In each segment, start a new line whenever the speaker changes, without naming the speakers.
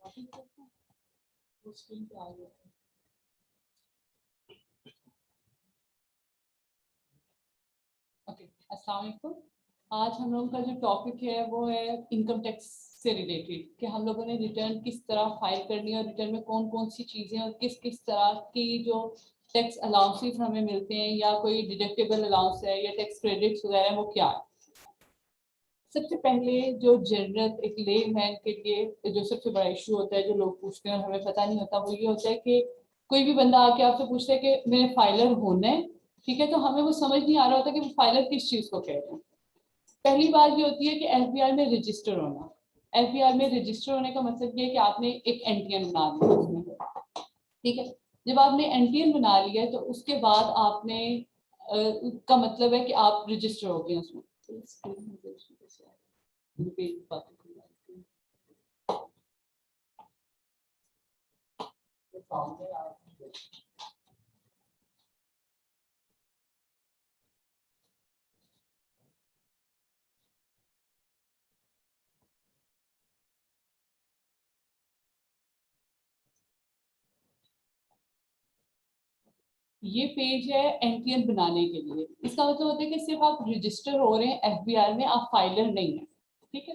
Screen पे आ गया। Okay, अस्सलाम वालेकुम। आज हम लोगों का जो टॉपिक है वो है इनकम टैक्स से रिलेटेड, कि हम लोगों ने रिटर्न किस तरह फाइल करनी है और रिटर्न में कौन कौन सी चीज़ें और किस किस तरह की जो टैक्स अलाउंसेस हमें मिलते हैं या कोई डिडक्टेबल अलाउंस है या टैक्स क्रेडिट्स वगैरह वो क्या है। सबसे पहले जो जनरल एक लेमैन के लिए जो सबसे बड़ा इशू होता है जो लोग पूछते हैं और हमें पता नहीं होता, वो ये होता है कि कोई भी बंदा आके आपसे पूछता है कि मेरे फाइलर होना है, ठीक है, तो हमें वो समझ नहीं आ रहा होता कि वो फाइलर किस चीज को कह रहे हैं। पहली बात ये होती है कि एफबीआर में रजिस्टर होना। एफबीआर में रजिस्टर होने का मतलब ये है कि आपने एक एनटीएन बना लिया उसमें, ठीक है। जब आपने एनटीएन बना लिया है तो उसके बाद आपने का मतलब है कि आप रजिस्टर हो गए उसमें। ये पेज है एनटीएन बनाने के लिए। इसका मतलब होता है कि सिर्फ आप रजिस्टर हो रहे हैं एफबीआर में, आप फाइलर नहीं है, ठीक है।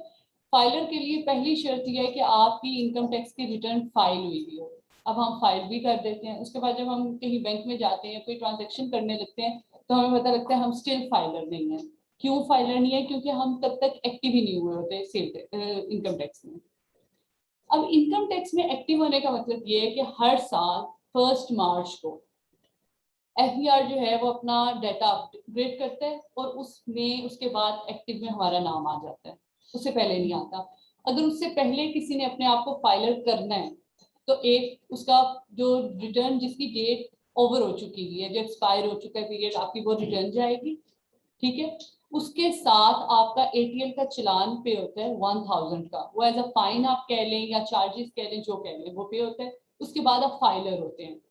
फाइलर के लिए पहली शर्त यह है कि आपकी इनकम टैक्स की रिटर्न फाइल हुई हो। अब हम फाइल भी कर देते हैं, उसके बाद जब हम कहीं बैंक में जाते हैं कोई ट्रांजेक्शन करने लगते हैं तो हमें पता लगता है हम स्टिल फाइलर नहीं है। क्यों फाइलर नहीं है? क्योंकि हम तब तक एक्टिव ही नहीं हुए होते सेल इनकम टैक्स में। अब इनकम टैक्स में एक्टिव होने का मतलब ये है कि हर साल 1 मार्च को एफबीआर जो है वो अपना डाटा अपग्रेड करता है और उसमें उसके बाद एक्टिव में हमारा नाम आ जाता है, उससे पहले नहीं आता। अगर उससे पहले किसी ने अपने आप को फाइलर करना है तो एक उसका जो रिटर्न जिसकी डेट ओवर हो चुकी हुई है, जो एक्सपायर हो चुका है पीरियड, आपकी वो रिटर्न जाएगी, ठीक है। उसके साथ आपका एटीएल का चलान पे होता है 1000 का, वो एज अ फाइन आप कह लें या चार्जेस कह लें, जो कह लें वो पे होता है। उसके बाद आप फाइलर होते हैं।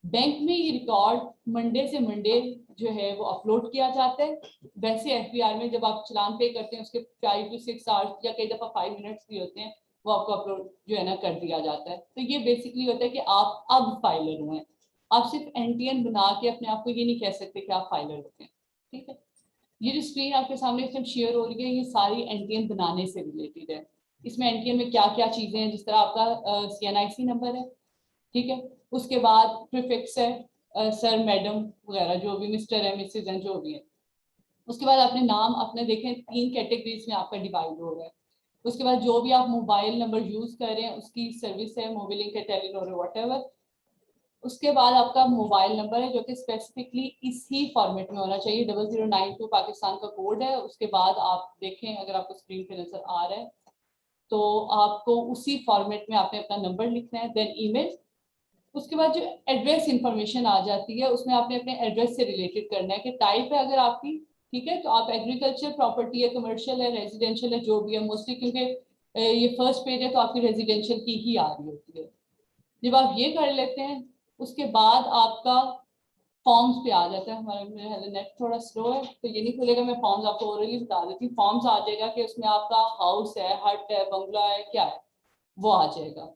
बैंक में ये रिकॉर्ड मंडे से मंडे जो है वो अपलोड किया जाता है। वैसे एफबीआर में जब आप चलान पे करते हैं उसके 5 to 6 आवर्स या कई दफा 5 मिनट्स भी होते हैं, वो आपको अपलोड जो है ना कर दिया जाता है। तो ये बेसिकली होता है कि आप अब फाइलर हुए हैं। आप सिर्फ एनटीएन बना के अपने आप को ये नहीं कह सकते कि आप फाइलर होते हैं, ठीक है। ये जो स्क्रीन आपके सामने इस टाइम शेयर हो रही है ये सारी एनटीएन बनाने से रिलेटेड है। इसमें एनटीएन में क्या क्या चीजें हैं, जिस तरह आपका सीएनआईसी नंबर है, ठीक है। उसके बाद प्रीफिक्स है, सर मैडम वगैरह जो भी, मिस्टर है मिसेज हैं जो भी है। उसके बाद आपने नाम अपने देखें 3 कैटेगरीज में आपका डिवाइड हो रहा है। उसके बाद जो भी आप मोबाइल नंबर यूज कर रहे हैं उसकी सर्विस है, मोबिलिंक है, टेलीनॉर है, व्हाटएवर। उसके बाद आपका मोबाइल नंबर है जो कि स्पेसिफिकली इसी फॉर्मेट में होना चाहिए, 0092 पाकिस्तान का कोड है। उसके बाद आप देखें अगर आपको स्क्रीन पे नजर आ रहा है तो आपको उसी फॉर्मेट में आपने अपना नंबर लिखना है, देन ईमेल। उसके बाद जो एड्रेस इंफॉर्मेशन आ जाती है उसमें आपने अपने एड्रेस से रिलेटेड करना है कि टाइप है अगर आपकी, ठीक है, तो आप एग्रीकल्चर प्रॉपर्टी है, कमर्शियल है, रेजिडेंशियल है, जो भी है, मोस्टली क्योंकि ये फर्स्ट पेज है तो आपकी रेजिडेंशियल की ही आ रही होती है। जब आप ये कर लेते हैं उसके बाद आपका फॉर्म्स पे आ जाता है। हमारा मेरा नेट थोड़ा स्लो है तो ये नहीं खुलेगा, मैं फॉर्म्स आपको ओरली बता देती हूँ। फॉर्म्स आ जाएगा कि उसमें आपका हाउस है, हट है, बंगला है, क्या है, वो आ जाएगा।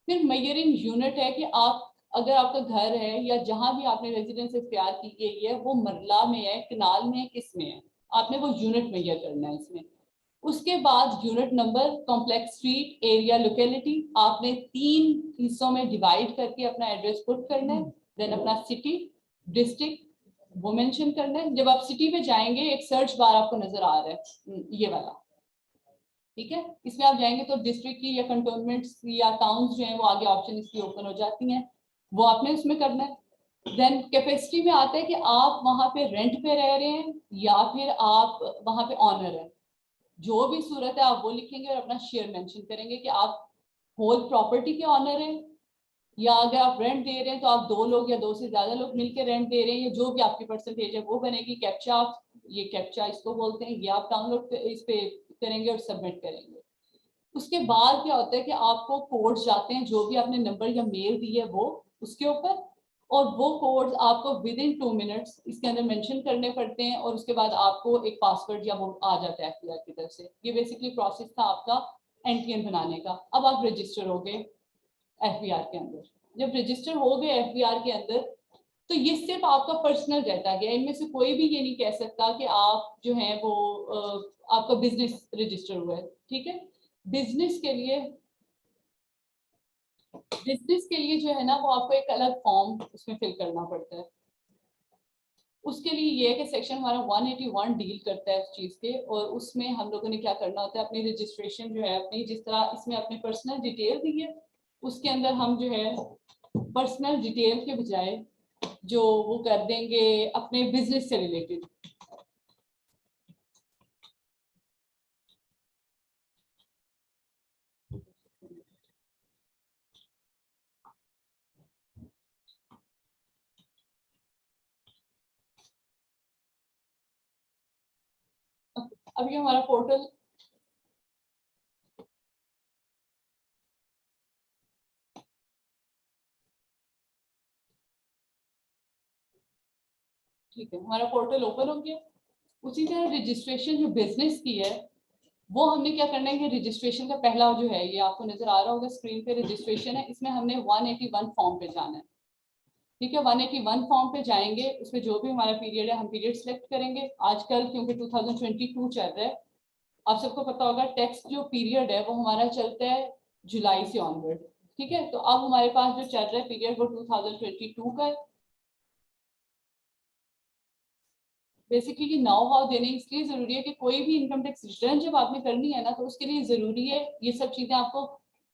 फिर मेजरिंग यूनिट है कि आप अगर आपका घर है या जहां भी आपने रेजिडेंस इख्तियार की गई है वो मरला में है, कनाल में है, किस में है, आपने वो यूनिट मेजर करना है इसमें। उसके बाद unit number, complex street, area, locality, आपने 3 हिस्सों में डिवाइड करके अपना एड्रेस पुट करना है। देन अपना सिटी, डिस्ट्रिक्ट वो मेंशन करना है। जब आप सिटी पे जाएंगे एक सर्च बार आपको नजर आ रहा है ये वाला, ठीक है। इसमें आप जाएंगे तो डिस्ट्रिक्ट की या कंटोनमेंट्स या टाउन्स जो हैं वो आगे ऑप्शन इसकी ओपन हो जाती हैं, वो आपने उसमें करना है। देन कैपेसिटी में आता है कि आप वहां पे रेंट पे रह रहे हैं या फिर आप वहां पे ऑनर हैं। जो भी सूरत है आप वो लिखेंगे और अपना शेयर मेंशन करेंगे कि आप होल प्रॉपर्टी के ऑनर हैं, या अगर आप रेंट दे रहे हैं तो आप 2 लोग या 2 से ज्यादा लोग मिलकर रेंट दे रहे हैं, या जो भी आपकी परसेंटेज है वो बनेगी। कैप्चा, आप ये कैप्चा इसको बोलते हैं, ये आप डाउनलोड इस पे करेंगे और सबमिट करेंगे। उसके बाद क्या होता है कि आपको कोड्स जाते हैं जो भी आपने नंबर या मेल दी है वो उसके ऊपर, और वो कोड्स आपको विद इन 2 मिनट्स इसके अंदर मेंशन करने पड़ते हैं, और उसके बाद आपको एक पासवर्ड या वो आ जाता है एफबीआर की तरफ से। ये बेसिकली प्रोसेस था आपका एनटीएन बनाने का। अब आप रजिस्टर हो गए एफबीआर के अंदर। जब रजिस्टर हो गए एफबीआर के अंदर, तो ये सिर्फ आपका पर्सनल डाटा गया। इनमें से कोई भी ये नहीं कह सकता कि आप जो है वो आपका बिजनेस रजिस्टर हुआ है, ठीक है। बिजनेस के लिए जो है ना वो आपको एक अलग फॉर्म उसमें फिल करना पड़ता है। उसके लिए ये है कि सेक्शन हमारा 181 डील करता है उस चीज के, और उसमें हम लोगों ने क्या करना होता है, अपनी रजिस्ट्रेशन जो है अपनी, जिस तरह इसमें अपनी पर्सनल डिटेल दी है, उसके अंदर हम जो है पर्सनल डिटेल के बजाय जो वो कर देंगे अपने बिजनेस से रिलेटेड। अभी हमारा पोर्टल ठीक है, हमारा पोर्टल ओपन हो गया। उसी तरह रजिस्ट्रेशन जो बिजनेस की है वो हमने क्या करना है कि रजिस्ट्रेशन का पहला जो है, ये आपको नजर आ रहा होगा स्क्रीन पे, रजिस्ट्रेशन है। इसमें हमने 181 फॉर्म पे जाना है, ठीक है। 181 फॉर्म पे जाएंगे, उसमें जो भी हमारा पीरियड है हम पीरियड सेलेक्ट करेंगे। आजकल क्योंकि 2022 चल रहा है, आप सबको पता होगा टैक्स जो पीरियड है वो हमारा चलता है जुलाई से ऑनवर्ड, ठीक है। तो अब हमारे पास जो चल रहा है पीरियड वो 2022 का है। बेसिकली ये नाउ हाउ देने इसलिए जरूरी है कि कोई भी इनकम टैक्स रिटर्न जब आपने करनी है ना, तो उसके लिए जरूरी है ये सब चीजें आपको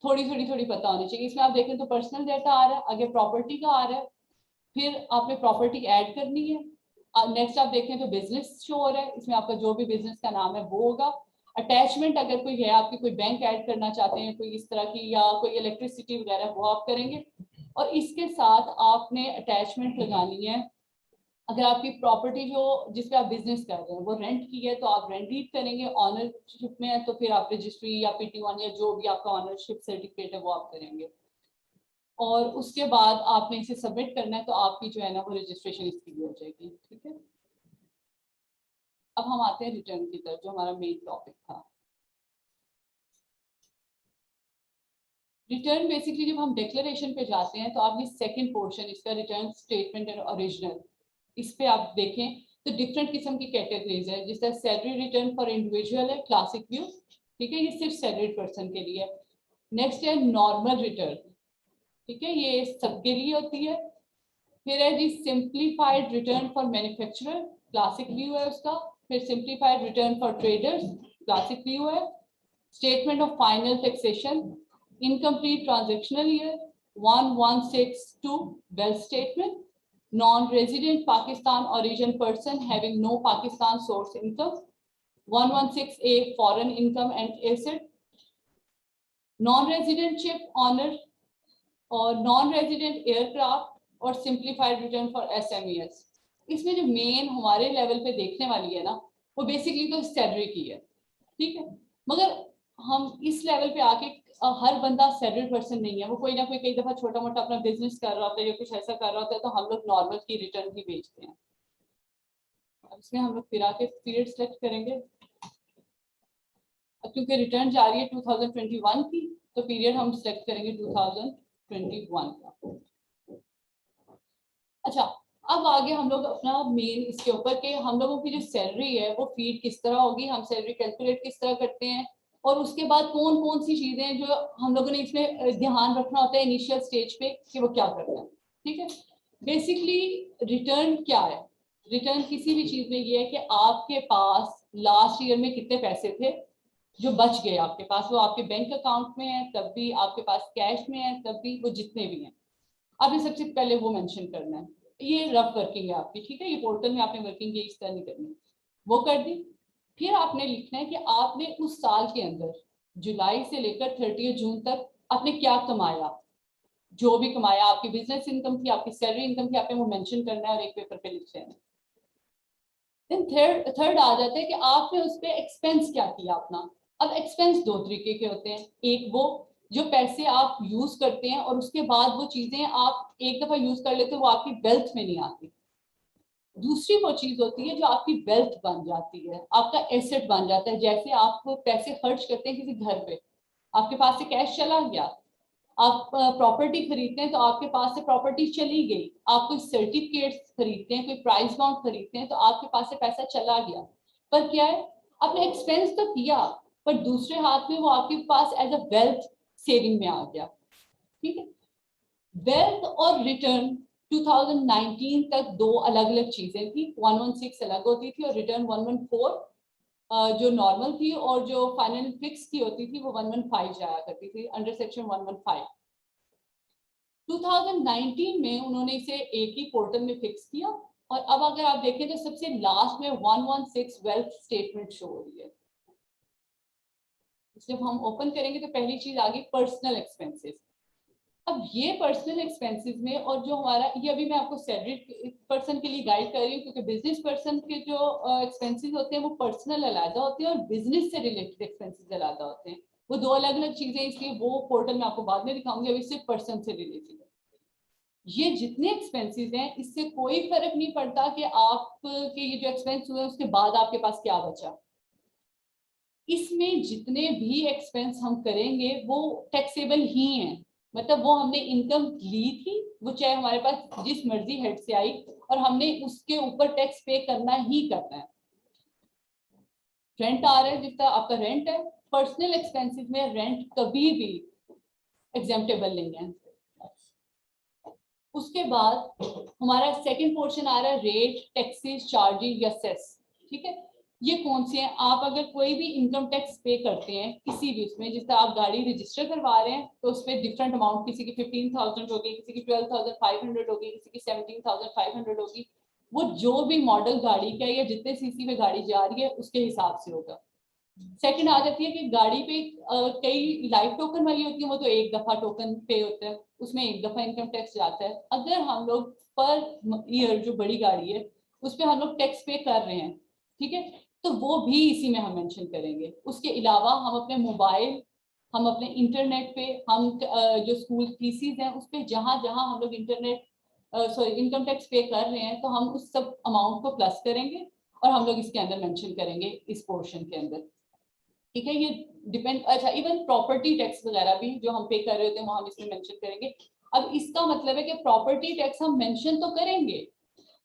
थोड़ी पता होनी चाहिए। इसमें आप देखें तो पर्सनल डाटा आ रहा है, आगे प्रॉपर्टी का आ रहा है, फिर आपने प्रॉपर्टी ऐड करनी है। नेक्स्ट आप देखें तो बिजनेस शो हो रहा है, इसमें आपका जो भी बिजनेस का नाम है वो होगा। अटैचमेंट अगर कोई है आपकी, कोई बैंक ऐड करना चाहते हैं कोई इस तरह की, या कोई इलेक्ट्रिसिटी वगैरह, वो आप करेंगे। और इसके साथ आपने अटैचमेंट लगानी है, अगर आपकी प्रॉपर्टी जो जिस पे आप बिजनेस कर रहे हैं वो रेंट की है तो आप रेंट डीड करेंगे। ऑनरशिप में है तो फिर आप रजिस्ट्री या PT1 या जो भी आपका ऑनरशिप सर्टिफिकेट है वो आप करेंगे, और उसके बाद आपने इसे सबमिट करना है, तो आपकी जो है ना वो रजिस्ट्रेशन इसकी भी हो जाएगी, ठीक है। अब हम आते हैं रिटर्न की तरफ, जो हमारा मेन टॉपिक था। रिटर्न बेसिकली जब हम डिक्लेरेशन पे जाते हैं तो आप ये सेकंड पोर्शन इसका, रिटर्न स्टेटमेंट एंड ओरिजिनल, इस पे आप देखें तो डिफरेंट किस्म की कैटेगरीज है। जिस तरह सैलरी रिटर्न फॉर इंडिविजुअल है, क्लासिक व्यू, ठीक है, ये सिर्फ सैलरीड पर्सन के लिए है। नेक्स्ट है नॉर्मल रिटर्न, ठीक है, ये सबके लिए होती है। फिर है जी simplified return for manufacturer, classic view है उसका। फिर simplified return for traders, classic view है। Statement of final taxation, incomplete transactional year 1162 wealth statement, non-resident Pakistan origin person having no Pakistan source income, 116A foreign income and asset, non-resident ship owner और non-resident aircraft, और simplified return for SMEs। इसमें जो main हमारे level पे देखने वाली है ना, वो बेसिकली तो सैलरी की है, ठीक है। मगर हम इस लेवल पे आके हर बंदा सैलरीड पर्सन नहीं है, वो कोई ना कोई कई दफा छोटा मोटा अपना बिजनेस कर रहा होता है या कुछ ऐसा कर रहा होता है, तो हम लोग नॉर्मल की रिटर्न ही भेजते हैं। अब इसमें हम लोग फिर आके पीरियड सेलेक्ट करेंगे। अब क्योंकि रिटर्न जा रही है 2021 की, तो पीरियड हम सेलेक्ट करेंगे 2021 का। अच्छा, अब आगे हम लोग अपना मेन इसके ऊपर के हम लोगों की जो सैलरी है वो फीड किस तरह होगी, हम सैलरी कैलकुलेट किस तरह करते हैं, और उसके बाद कौन कौन सी चीजें हैं जो हम लोगों ने इसमें ध्यान रखना होता है इनिशियल स्टेज पे कि वो क्या करना है, ठीक है। बेसिकली रिटर्न क्या है, रिटर्न किसी भी चीज में ये है कि आपके पास लास्ट ईयर में कितने पैसे थे जो बच गए आपके पास, वो आपके बैंक अकाउंट में है तब भी, आपके पास कैश में है तब भी, वो जितने भी हैं आपने सबसे पहले वो मेंशन करना है। ये रफ वर्किंग है आपकी, ठीक है, ये पोर्टल में आपने वर्किंग ये इस तरह नहीं करनी, वो कर दी। फिर आपने लिखना है कि आपने उस साल के अंदर जुलाई से लेकर 30 जून तक आपने क्या कमाया, जो भी कमाया, आपकी बिजनेस इनकम थी, आपकी सैलरी इनकम थी, आपने वो मेंशन करना है और एक पेपर पे लिख देना। देन थर्ड आ जाता है कि आपने उस पर एक्सपेंस क्या किया अपना। अब एक्सपेंस दो तरीके के होते हैं, एक वो जो पैसे आप यूज करते हैं और उसके बाद वो चीजें आप एक दफा यूज कर लेते हो वो आपकी वेल्थ में नहीं आती। दूसरी वो चीज होती है जो आपकी वेल्थ बन जाती है, आपका एसेट बन जाता है। जैसे आप पैसे खर्च करते हैं किसी घर पे, आपके पास से कैश चला गया। आप प्रॉपर्टी खरीदते हैं तो आपके पास से प्रॉपर्टी चली गई। आप कोई सर्टिफिकेट खरीदते हैं, कोई प्राइस बॉन्ड खरीदते हैं तो आपके पास से पैसा चला गया। पर क्या है, आपने एक्सपेंस तो किया पर दूसरे हाथ में वो आपके पास एज अ वेल्थ सेविंग में आ गया। ठीक है, वेल्थ और रिटर्न 2019 तक दो अलग अलग चीजें थी। 116 अलग होती थी और रिटर्न 114 जो नॉर्मल थी, और जो फाइनल फिक्स की होती थी वो 115 जाया करती थी अंडर सेक्शन 115। 2019 में उन्होंने इसे एक ही पोर्टल में फिक्स किया, और अब अगर आप देखें तो सबसे लास्ट में 116 वेल्थ स्टेटमेंट शो हो रही है। जब हम ओपन करेंगे तो पहली चीज आ गई पर्सनल एक्सपेंसेस। अब ये पर्सनल एक्सपेंसेस में, और जो हमारा ये अभी मैं आपको सैलरी पर्सन के लिए गाइड कर रही हूँ, क्योंकि बिजनेस पर्सन के जो एक्सपेंसेस होते हैं वो पर्सनल अलग होते हैं और बिजनेस से रिलेटेड एक्सपेंसेस अलग होते हैं। वो दो अलग अलग चीजें, इसलिए वो पोर्टल में आपको बाद में दिखाऊंगी, अभी सिर्फ पर्सन से रिलेटेड है। ये जितने एक्सपेंसेस हैं इससे कोई फर्क नहीं पड़ता कि आपके ये जो एक्सपेंस हुए उसके बाद आपके पास क्या बचा। इसमें जितने भी एक्सपेंस हम करेंगे वो टैक्सेबल ही हैं। मतलब वो हमने इनकम ली थी, वो चाहे हमारे पास जिस मर्जी हेड से आई, और हमने उसके ऊपर टैक्स पे करना ही करना है। रेंट आ रहा है, जितना आपका रेंट है, पर्सनल एक्सपेंसेस में रेंट कभी भी एग्जेम्प्टेबल नहीं है। उसके बाद हमारा सेकंड पोर्शन आ रहा है रेट, टैक्सेस, चार्जेस या सेस। ठीक है, ये कौन से हैं? आप अगर कोई भी इनकम टैक्स पे करते हैं किसी भी उसमें, जिस तरह आप गाड़ी रजिस्टर करवा रहे हैं तो उसमें डिफरेंट अमाउंट, किसी की 15,000 होगी, किसी की 12,500 होगी, किसी की 17,500 होगी। वो जो भी मॉडल गाड़ी का या जितने सीसी में गाड़ी जा रही है उसके हिसाब से होगा। सेकंड आ जाती है कि गाड़ी पे कई लाइफ टोकन वाली होती है, वो तो एक दफा टोकन पे होता है, उसमें एक दफा इनकम टैक्स जाता है। अगर हम लोग पर ईयर जो बड़ी गाड़ी है उस पर हम लोग टैक्स पे कर रहे हैं, ठीक है, तो वो भी इसी में हम मेंशन करेंगे। उसके अलावा हम अपने मोबाइल, हम अपने इंटरनेट पे, हम जो स्कूल फीसिस हैं उस पर जहां जहां हम लोग इंटरनेट सॉरी इनकम टैक्स पे कर रहे हैं तो हम उस सब अमाउंट को प्लस करेंगे और हम लोग इसके अंदर मेंशन करेंगे इस पोर्शन के अंदर। ठीक है, ये डिपेंड। अच्छा, इवन प्रॉपर्टी टैक्स वगैरह भी जो हम पे कर रहे होते हैं वो हम इसमें मेंशन करेंगे। अब इसका मतलब है कि प्रॉपर्टी टैक्स हम मेंशन तो करेंगे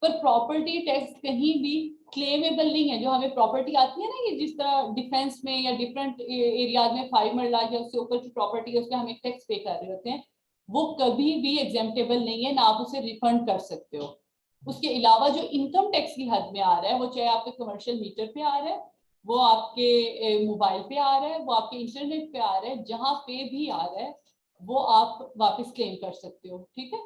पर प्रॉपर्टी टैक्स कहीं भी क्लेमेबल नहीं है। जो हमें प्रॉपर्टी आती है ना, ये जिस तरह डिफेंस में या डिफरेंट एरियाज में 5 मरला या उससे ऊपर की प्रॉपर्टी है उस पर हम एक टैक्स पे कर रहे होते हैं, वो कभी भी एग्जेम्प्टेबल नहीं है, ना आप उसे रिफंड कर सकते हो। उसके अलावा जो इनकम टैक्स की हद में आ रहा है, वो चाहे आपके कमर्शियल मीटर पे आ रहा है, वो आपके मोबाइल पे आ रहा है, वो आपके इंटरनेट पे आ रहा है, जहां पे भी आ रहा है वो आप वापस क्लेम कर सकते हो। ठीक है,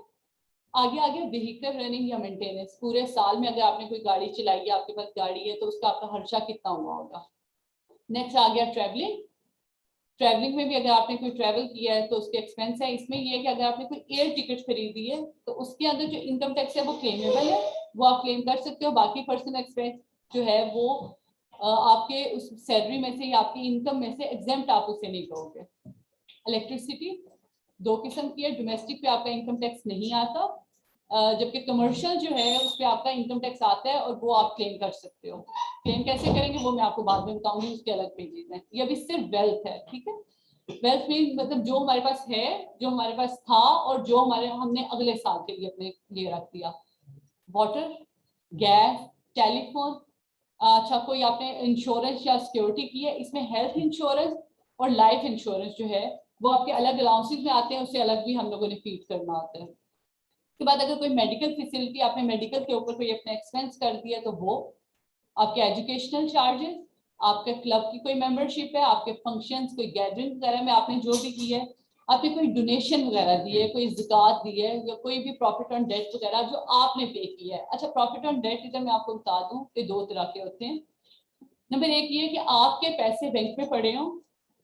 आगे आगे व्हीकल रनिंग या मेंटेनेंस, पूरे साल में अगर आपने कोई गाड़ी चलाई है, आपके पास गाड़ी है, तो उसका आपका खर्चा कितना हुआ होगा। नेक्स्ट आ गया ट्रैवलिंग। ट्रैवलिंग में भी अगर आपने कोई ट्रैवल किया है तो उसके एक्सपेंस है। इसमें ये है कि अगर आपने कोई एयर टिकट खरीदी है तो उसके अंदर जो इनकम टैक्स है वो क्लेमेबल है, वो आप क्लेम कर सकते हो। बाकी पर्सनल एक्सपेंस जो है वो आपके उस सैलरी में से या आपकी इनकम में से एग्जेम्प्ट आप उसे नहीं करोगे। इलेक्ट्रिसिटी दो किस्म की है, डोमेस्टिक पे आपका इनकम टैक्स नहीं आता, जबकि कमर्शियल जो है उस पर आपका इनकम टैक्स आता है और वो आप क्लेम कर सकते हो। क्लेम कैसे करेंगे वो मैं आपको बाद में बताऊंगी, उसके अलग पेजेस हैं। ये अभी सिर्फ वेल्थ है। ठीक है, वेल्थ में मतलब जो हमारे पास है, जो हमारे पास था और जो हमारे हमने अगले साल के लिए अपने लिए रख दिया। Water, gas, telephone. अच्छा, कोई आपने इंश्योरेंस या सिक्योरिटी की है, इसमें हेल्थ इंश्योरेंस और लाइफ इंश्योरेंस जो है वो आपके अलग अलाउंसेस में आते हैं, उससे अलग भी हम लोगों ने फीड करना होता है। उसके बाद अगर कोई मेडिकल फैसिलिटी, आपने मेडिकल के ऊपर कोई अपना एक्सपेंस कर दिया तो वो, आपके एजुकेशनल चार्जेस, आपके क्लब की कोई मेंबरशिप है, आपके फंक्शंस, कोई गैदरिंग वगैरह में आपने जो भी की है, आपने कोई डोनेशन वगैरह दी है, कोई ज़कात दी है, या कोई भी प्रॉफिट ऑन डेट वगैरह जो आपने पे किया है। अच्छा, प्रॉफिट ऑन डेट इधर मैं आपको बता दूं कि दो तरह के होते हैं। नंबर एक ये कि आपके पैसे बैंक में पड़े हों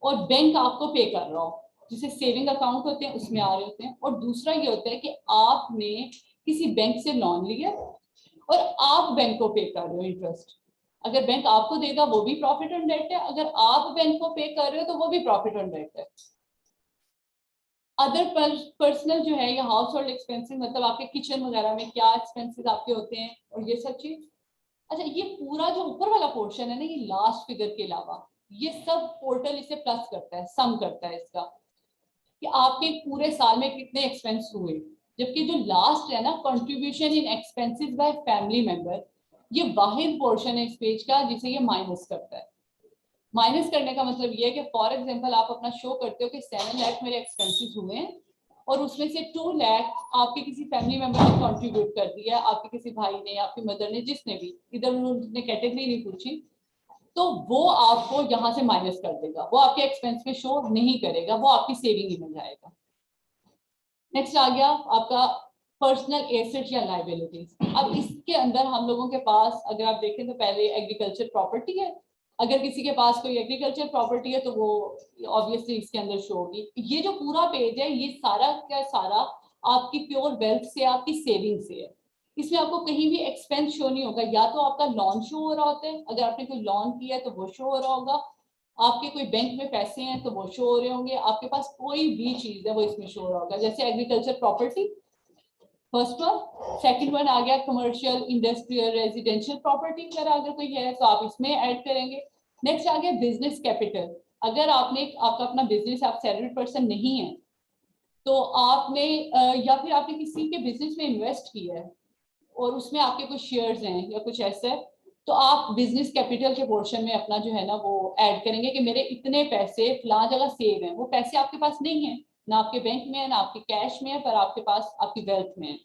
और बैंक आपको पे कर रहा हो, जिसे सेविंग अकाउंट होते हैं उसमें आ रहे होते हैं। और दूसरा ये होता है कि आपने किसी बैंक से लोन लिया और आप बैंक को पे कर रहे हो इंटरेस्ट। अगर बैंक आपको देगा वो भी प्रॉफिट ऑन डेट है, अगर आप बैंक को पे कर रहे हो तो वो भी प्रॉफिट ऑन डेट है। अदर पर्सनल जो है या हाउस होल्ड एक्सपेंसेस, मतलब आपके किचन वगैरह में क्या एक्सपेंसेस आपके होते हैं और ये सब चीज। अच्छा, ये पूरा जो ऊपर वाला पोर्शन है ना, ये लास्ट फिगर के अलावा ये सब पोर्टल इसे प्लस करता है, सम करता है इसका कि आपके पूरे साल में कितने एक्सपेंस हुए। जबकि जो लास्ट है ना, contribution in expenses by family member, ये वाहिद पोर्शन है इस पेज का जिसे ये माइनस करता है। माइनस करने का मतलब ये है कि फॉर एग्जांपल आप अपना शो करते हो कि 7 लाख मेरे एक्सपेंसेस हुए हैं और उसमें से 2 लाख आपके किसी फैमिली मेंबर ने कंट्रीब्यूट कर दिया, आपके किसी भाई ने, आपकी मदर ने, जिसने भी, इधर उन्होंने कैटेगरी नहीं पूछी, तो वो आपको यहाँ से माइनस कर देगा, वो आपके एक्सपेंस में शो नहीं करेगा, वो आपकी सेविंग में जाएगा। नेक्स्ट आ गया आपका पर्सनल एसेट या लाइबिलिटीज। अब इसके अंदर हम लोगों के पास अगर आप देखें तो पहले एग्रीकल्चर प्रॉपर्टी है। अगर किसी के पास कोई एग्रीकल्चर प्रॉपर्टी है तो वो ऑब्वियसली इसके अंदर शो होगी। ये जो पूरा पेज है ये सारा का सारा आपकी प्योर वेल्थ से, आपकी सेविंग से है। इसमें आपको कहीं भी एक्सपेंस शो नहीं होगा। या तो आपका लोन शो हो रहा होता है, अगर आपने कोई लोन किया है तो वो शो हो रहा होगा, आपके कोई बैंक में पैसे हैं तो वो शो हो रहे होंगे, आपके पास कोई भी चीज है वो इसमें शो हो रहा होगा। जैसे agriculture property first one, second one आ गया कमर्शियल, इंडस्ट्रियल, रेजिडेंशियल प्रॉपर्टी वगैरह अगर कोई है तो आप इसमें ऐड करेंगे। नेक्स्ट आ गया बिजनेस कैपिटल। अगर आपने आपका अपना बिजनेस, आप सैलरीड पर्सन नहीं है तो आपने या फिर आपने किसी के बिजनेस में इन्वेस्ट किया है और उसमें आपके कुछ शेयर्स हैं या कुछ ऐसा है, तो आप बिजनेस कैपिटल के पोर्शन में अपना जो है ना वो ऐड करेंगे कि मेरे इतने पैसे फला जगह सेव हैं। वो पैसे आपके पास नहीं है, ना आपके बैंक में है ना आपके कैश में है, पर आपके पास आपकी वेल्थ में है।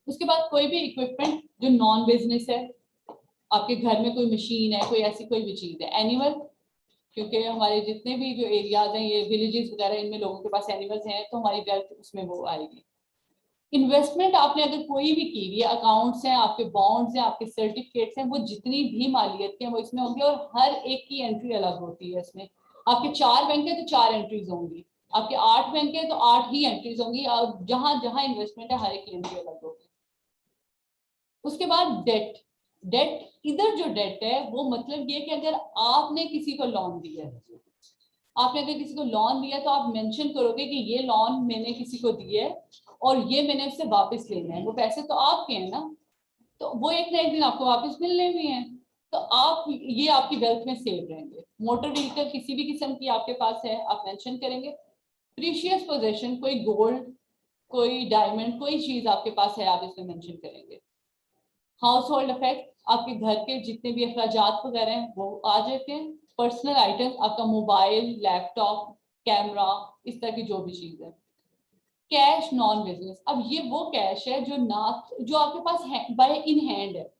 उसके बाद कोई भी इक्विपमेंट जो नॉन बिजनेस है, आपके घर में कोई मशीन है, कोई ऐसी कोई भी चीज है। एनिमल, क्योंकि हमारे जितने भी जो एरियाज हैं ये विलेजेस वगैरह, इनमें लोगों के पास एनिमल्स हैं तो हमारी वेल्थ उसमें वो आएगी। इन्वेस्टमेंट आपने अगर कोई भी की हुई है, अकाउंट्स हैं आपके, बॉन्ड्स हैं आपके, सर्टिफिकेट्स हैं, वो जितनी भी मालियत के हैं वो इसमें होंगे और हर एक की एंट्री अलग होती है इसमें। आपके 4 बैंक है तो 4 एंट्रीज होंगी, आपके 8 बैंक है तो 8 ही एंट्रीज होंगी, और जहां जहां इन्वेस्टमेंट है हर एक की एंट्री अलग होगी। उसके बाद डेट। डेट, इधर जो डेट है वो मतलब ये कि अगर आपने किसी को लोन दिया है, आपने अगर किसी को लोन दिया तो आप मेंशन करोगे कि ये लोन मैंने किसी को दिया है और ये मैंने उससे वापस लेना है। वो पैसे तो आपके हैं ना, तो वो एक ना एक दिन आपको वापस मिलने भी हैं, तो आप ये आपकी वेल्थ में सेव रहेंगे। मोटर व्हीकल किसी भी किस्म की आपके पास है आप मेंशन करेंगे। प्रीशियस पोजेशन, कोई गोल्ड, कोई डायमंड, कोई चीज आपके पास है आप इसमें मेंशन करेंगे। हाउस होल्ड इफेक्ट, आपके घर के जितने भी अखराजात वगैरह हैं वो आ जाते हैं। पर्सनल आइटम, आपका मोबाइल, लैपटॉप, कैमरा, इस तरह की जो भी चीज है। कैश नॉन बिजनेस, अब ये वो कैश है जो ना, जो आपके पास है बाय इन हैंड है,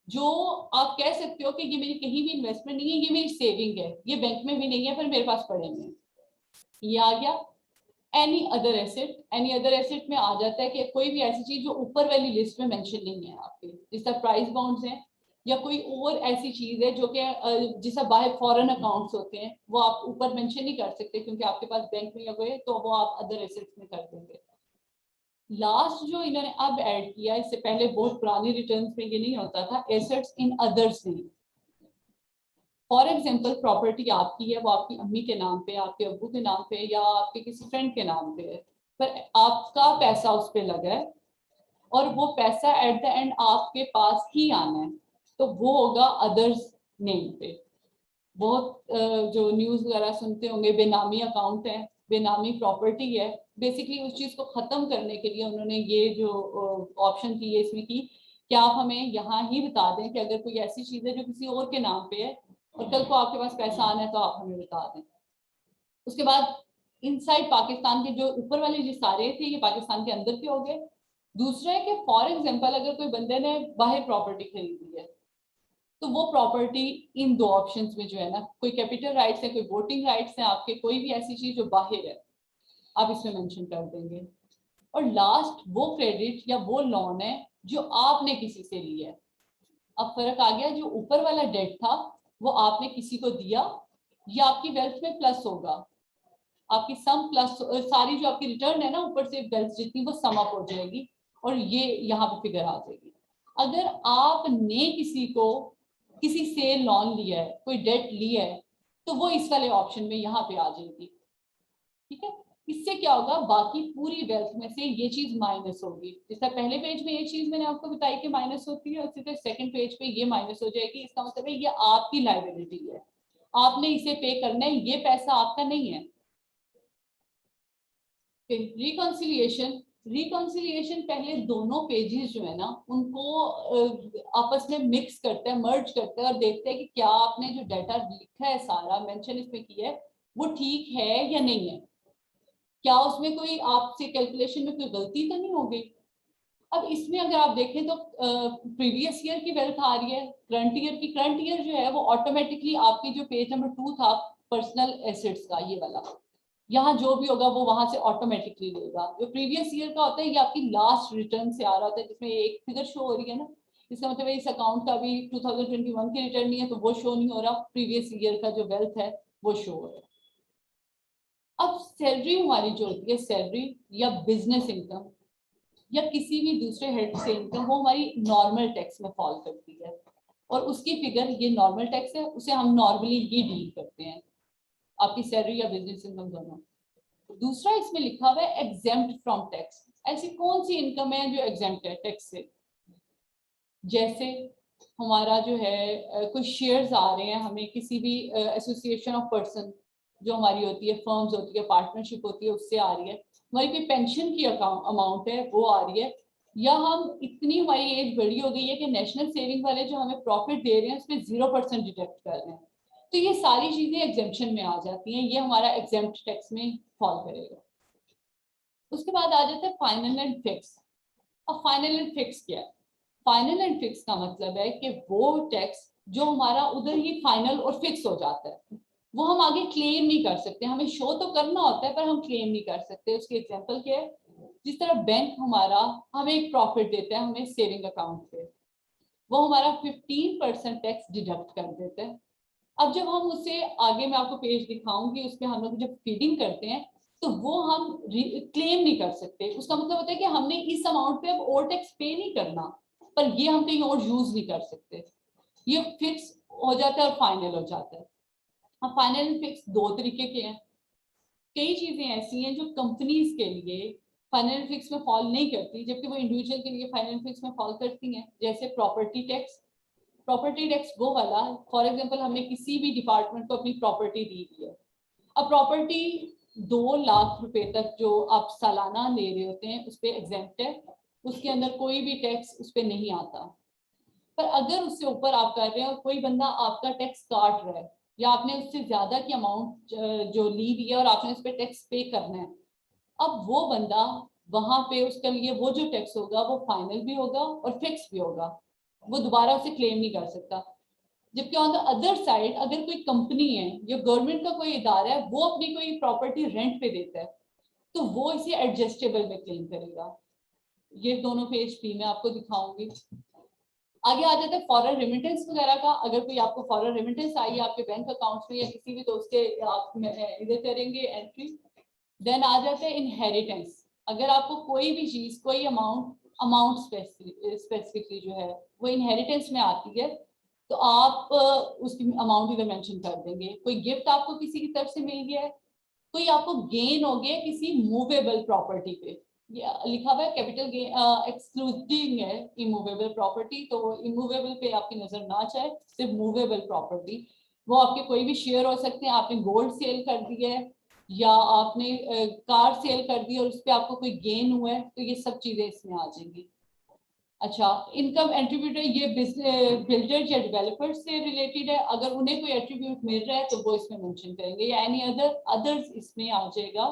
जो आप कह सकते हो कि ये मेरी कहीं भी इन्वेस्टमेंट नहीं है, ये मेरी सेविंग है, ये बैंक में भी नहीं है पर मेरे पास पड़े हैं। ये आ गया। Any other asset, any other asset में आ जाता है कि कोई भी ऐसी चीज जो ऊपर वाली लिस्ट में मेंशन नहीं है आपके, जिसका प्राइस बाउंड्स हैं, या कोई और ऐसी चीज है जो कि जिसका बाहर फॉरेन अकाउंट्स होते हैं, वो आप ऊपर मेंशन नहीं कर सकते क्योंकि आपके पास बैंक में या कोई, तो वो आप अदर एसेट्स में कर देंगे। लास्ट जो इन्होंने अब ऐड किया, इससे पहले बहुत पुरानी रिटर्न्स में ये नहीं होता था, assets in others name. For example property आपकी है, वो आपकी अम्मी के नाम पे, आपके अब्बू के नाम पे या आपके किसी फ्रेंड के नाम पे है, पर आपका पैसा उस पर लगा है और वो पैसा एट द एंड आपके पास ही आना है, तो वो होगा अदर्स नेम पे। बहुत जो न्यूज वगैरह सुनते होंगे, बेनामी अकाउंट है, बेनामी प्रॉपर्टी है। बेसिकली उस चीज को खत्म करने के लिए उन्होंने ये जो ऑप्शन की है इसमें की कि आप हमें यहाँ ही बता दें कि अगर कोई ऐसी चीज है जो किसी और के नाम पे है और कल को आपके पास पैसा आना है तो आप हमें बता दें। उसके बाद इनसाइड पाकिस्तान के जो ऊपर वाले जो सारे थे ये पाकिस्तान के अंदर के हो गए। दूसरा है कि फॉर एग्जाम्पल अगर कोई बंदे ने बाहर प्रॉपर्टी खरीदी है तो वो प्रॉपर्टी इन 2 ऑप्शंस में जो है ना, कोई कैपिटल राइट्स है, कोई वोटिंग राइट्स हैं आपके, कोई भी ऐसी चीज जो बाहर है आप इसमें मेंशन कर देंगे। और लास्ट वो क्रेडिट या वो लोन है जो आपने किसी से लिया है। अब फर्क आ गया, जो ऊपर वाला डेट था वो आपने किसी को दिया, ये आपकी वेल्थ में प्लस होगा, आपकी सम प्लस सारी जो आपकी रिटर्न है ना ऊपर से वेल्थ जितनी वो सम अप हो जाएगी और ये यहाँ पे फिगर आ जाएगी। अगर आपने किसी से लोन लिया है, कोई डेट लिया है, तो वो इस वाले ऑप्शन में यहाँ पे आ जाएगी। ठीक है, इससे क्या होगा, बाकी पूरी वेल्थ में से ये चीज माइनस होगी। जैसा पहले पेज में ये चीज मैंने आपको बताई कि माइनस होती है, उसी तरह सेकंड पेज पे ये माइनस हो जाएगी। इसका मतलब है ये आपकी लायबिलिटी है, आपने इसे पे करना है, ये पैसा आपका नहीं है। रिकॉन्सिलिएशन, रिकॉन्सिलिएशन पहले दोनों पेजेस जो है ना उनको आपस में मिक्स करते हैं, मर्ज करते हैं और देखते हैं कि क्या आपने जो डाटा लिखा है, सारा मेंशन इसमें किया है, वो ठीक है या नहीं है, क्या उसमें कोई आपसे कैलकुलेशन में कोई गलती तो नहीं होगी। अब इसमें अगर आप देखें तो प्रीवियस ईयर की वेल्थ आ रही है, करंट ईयर की, करंट ईयर जो है वो ऑटोमेटिकली आपकी जो पेज नंबर 2 था पर्सनल एसेट्स का, ये वाला, यहाँ जो भी होगा वो वहां से ऑटोमेटिकली लेगा। जो प्रीवियस ईयर का होता है ये आपकी लास्ट रिटर्न से आ रहा होता है, जिसमें एक फिगर शो हो रही है ना, इसका मतलब इस अकाउंट का भी 2021 की रिटर्न नहीं है तो वो शो नहीं हो रहा, प्रीवियस ईयर का जो वेल्थ है वो शो हो रहा है। अब सैलरी हमारी जो होती है, सैलरी या बिजनेस इनकम या किसी भी दूसरे हेड से इनकम, वो हमारी नॉर्मल टैक्स में फॉल करती है और उसकी फिगर ये नॉर्मल टैक्स है, उसे हम नॉर्मली ये डील करते हैं, आपकी सैलरी या बिजनेस इनकम दोनों। दूसरा इसमें लिखा हुआ है एग्जेम्प्ट फ्रॉम टैक्स। ऐसी कौन सी इनकम है जो एग्जेम्प्ट है टैक्स से? जैसे हमारा जो है कुछ शेयर्स आ रहे हैं हमें किसी भी एसोसिएशन ऑफ पर्सन जो हमारी होती है, फर्म्स होती है, पार्टनरशिप होती है, उससे आ रही है। हमारी कोई पेंशन की अमाउंट है वो आ रही है, या हम इतनी हमारी एज बड़ी हो गई है कि नेशनल सेविंग वाले जो हमें प्रॉफिट दे रहे हैं उसमें 0% डिडक्ट कर रहे हैं, तो ये सारी चीजें एग्जेम्पशन में आ जाती हैं, ये हमारा एग्जेम्प्ट टैक्स में फॉल करेगा। उसके बाद आ जाता है फाइनल एंड फिक्स। अब फाइनल एंड फिक्स क्या है? फाइनल एंड फिक्स का मतलब है कि वो टैक्स जो हमारा उधर ही फाइनल और फिक्स हो जाता है, वो हम आगे क्लेम नहीं कर सकते, हमें शो तो करना होता है पर हम क्लेम नहीं कर सकते। उसकी एग्जांपल क्या है? जिस तरह बैंक हमारा हमें एक प्रॉफिट देता है हमें सेविंग अकाउंट पे, वो हमारा 15% टैक्स डिडक्ट कर देते हैं। अब जब हम उसे आगे मैं आपको पेज दिखाऊंगी, उसमें हम लोग जब फीडिंग करते हैं तो वो हम क्लेम नहीं कर सकते। उसका मतलब होता है कि हमने इस अमाउंट पे अब और टैक्स पे नहीं करना, पर ये हम कहीं और यूज नहीं कर सकते, ये फिक्स हो जाता है और फाइनल हो जाता है। अब फाइनल एंड फिक्स दो तरीके के हैं। कई चीजें ऐसी हैं जो कंपनीज के लिए फाइनल फिक्स में फॉल नहीं करती, जबकि वो इंडिविजुअल के लिए फाइनल फिक्स में फॉल करती हैं। जैसे प्रॉपर्टी टैक्स, प्रॉपर्टी टैक्स वो वाला, फॉर एग्जांपल हमने किसी भी डिपार्टमेंट को अपनी प्रॉपर्टी दी हुई है, अब प्रॉपर्टी 2 लाख रुपए तक जो आप सालाना ले रहे होते हैं उस पर एग्जेम्प्ट है, उसके अंदर कोई भी टैक्स उस पर नहीं आता। पर अगर उससे ऊपर आप कर रहे हैं और कोई बंदा आपका टैक्स काट रहा है, या आपने उससे ज्यादा की अमाउंट जो ली हुई है और आपने उस पर टैक्स पे करना है, अब वो बंदा वहां पे उसके लिए वो जो टैक्स होगा वो फाइनल भी होगा और फिक्स भी होगा, वो दोबारा उसे क्लेम नहीं कर सकता। जबकि ऑन द अदर साइड अगर कोई कंपनी है या गवर्नमेंट का कोई इदारा है, वो अपनी कोई प्रॉपर्टी रेंट पे देता है, तो वो इसे एडजस्टेबल में क्लेम करेगा। ये दोनों पेज भी मैं आपको दिखाऊंगी। आगे आ जाता है फॉरेन रेमिटेंस वगैरह का। अगर कोई आपको फॉरेन रेमिटेंस आई है आपके बैंक अकाउंट्स में या किसी भी दोस्त के, आप इधर करेंगे एंट्री। देन आ जाता है इनहेरिटेंस। अगर आपको कोई भी चीज, कोई अमाउंट स्पेसिफिकली जो है वो इनहेरिटेंस में आती है, तो आप उसकी अमाउंट इधर मेंशन कर देंगे। कोई गिफ्ट आपको किसी की तरफ से मिल गया है, कोई आपको गेन हो गया किसी मूवेबल प्रॉपर्टी पे, ये लिखा हुआ है कैपिटल गेन एक्सक्लूडिंग है इमूवेबल प्रॉपर्टी, तो इमूवेबल पे आपकी नजर ना जाए, सिर्फ मूवेबल प्रॉपर्टी। वो आपके कोई भी शेयर हो सकते हैं, आपने गोल्ड सेल कर दिया है या आपने कार सेल कर दी और उस पर आपको कोई गेन हुआ है, तो ये सब चीजें इसमें आ जाएंगी। अच्छा, इनकम एट्रीब्यूट है, ये बिल्डर या डेवलपर से रिलेटेड है, अगर उन्हें कोई एट्रीब्यूट मिल रहा है तो वो इसमें मेंशन करेंगे, या एनी अदर्स इसमें आ जाएगा।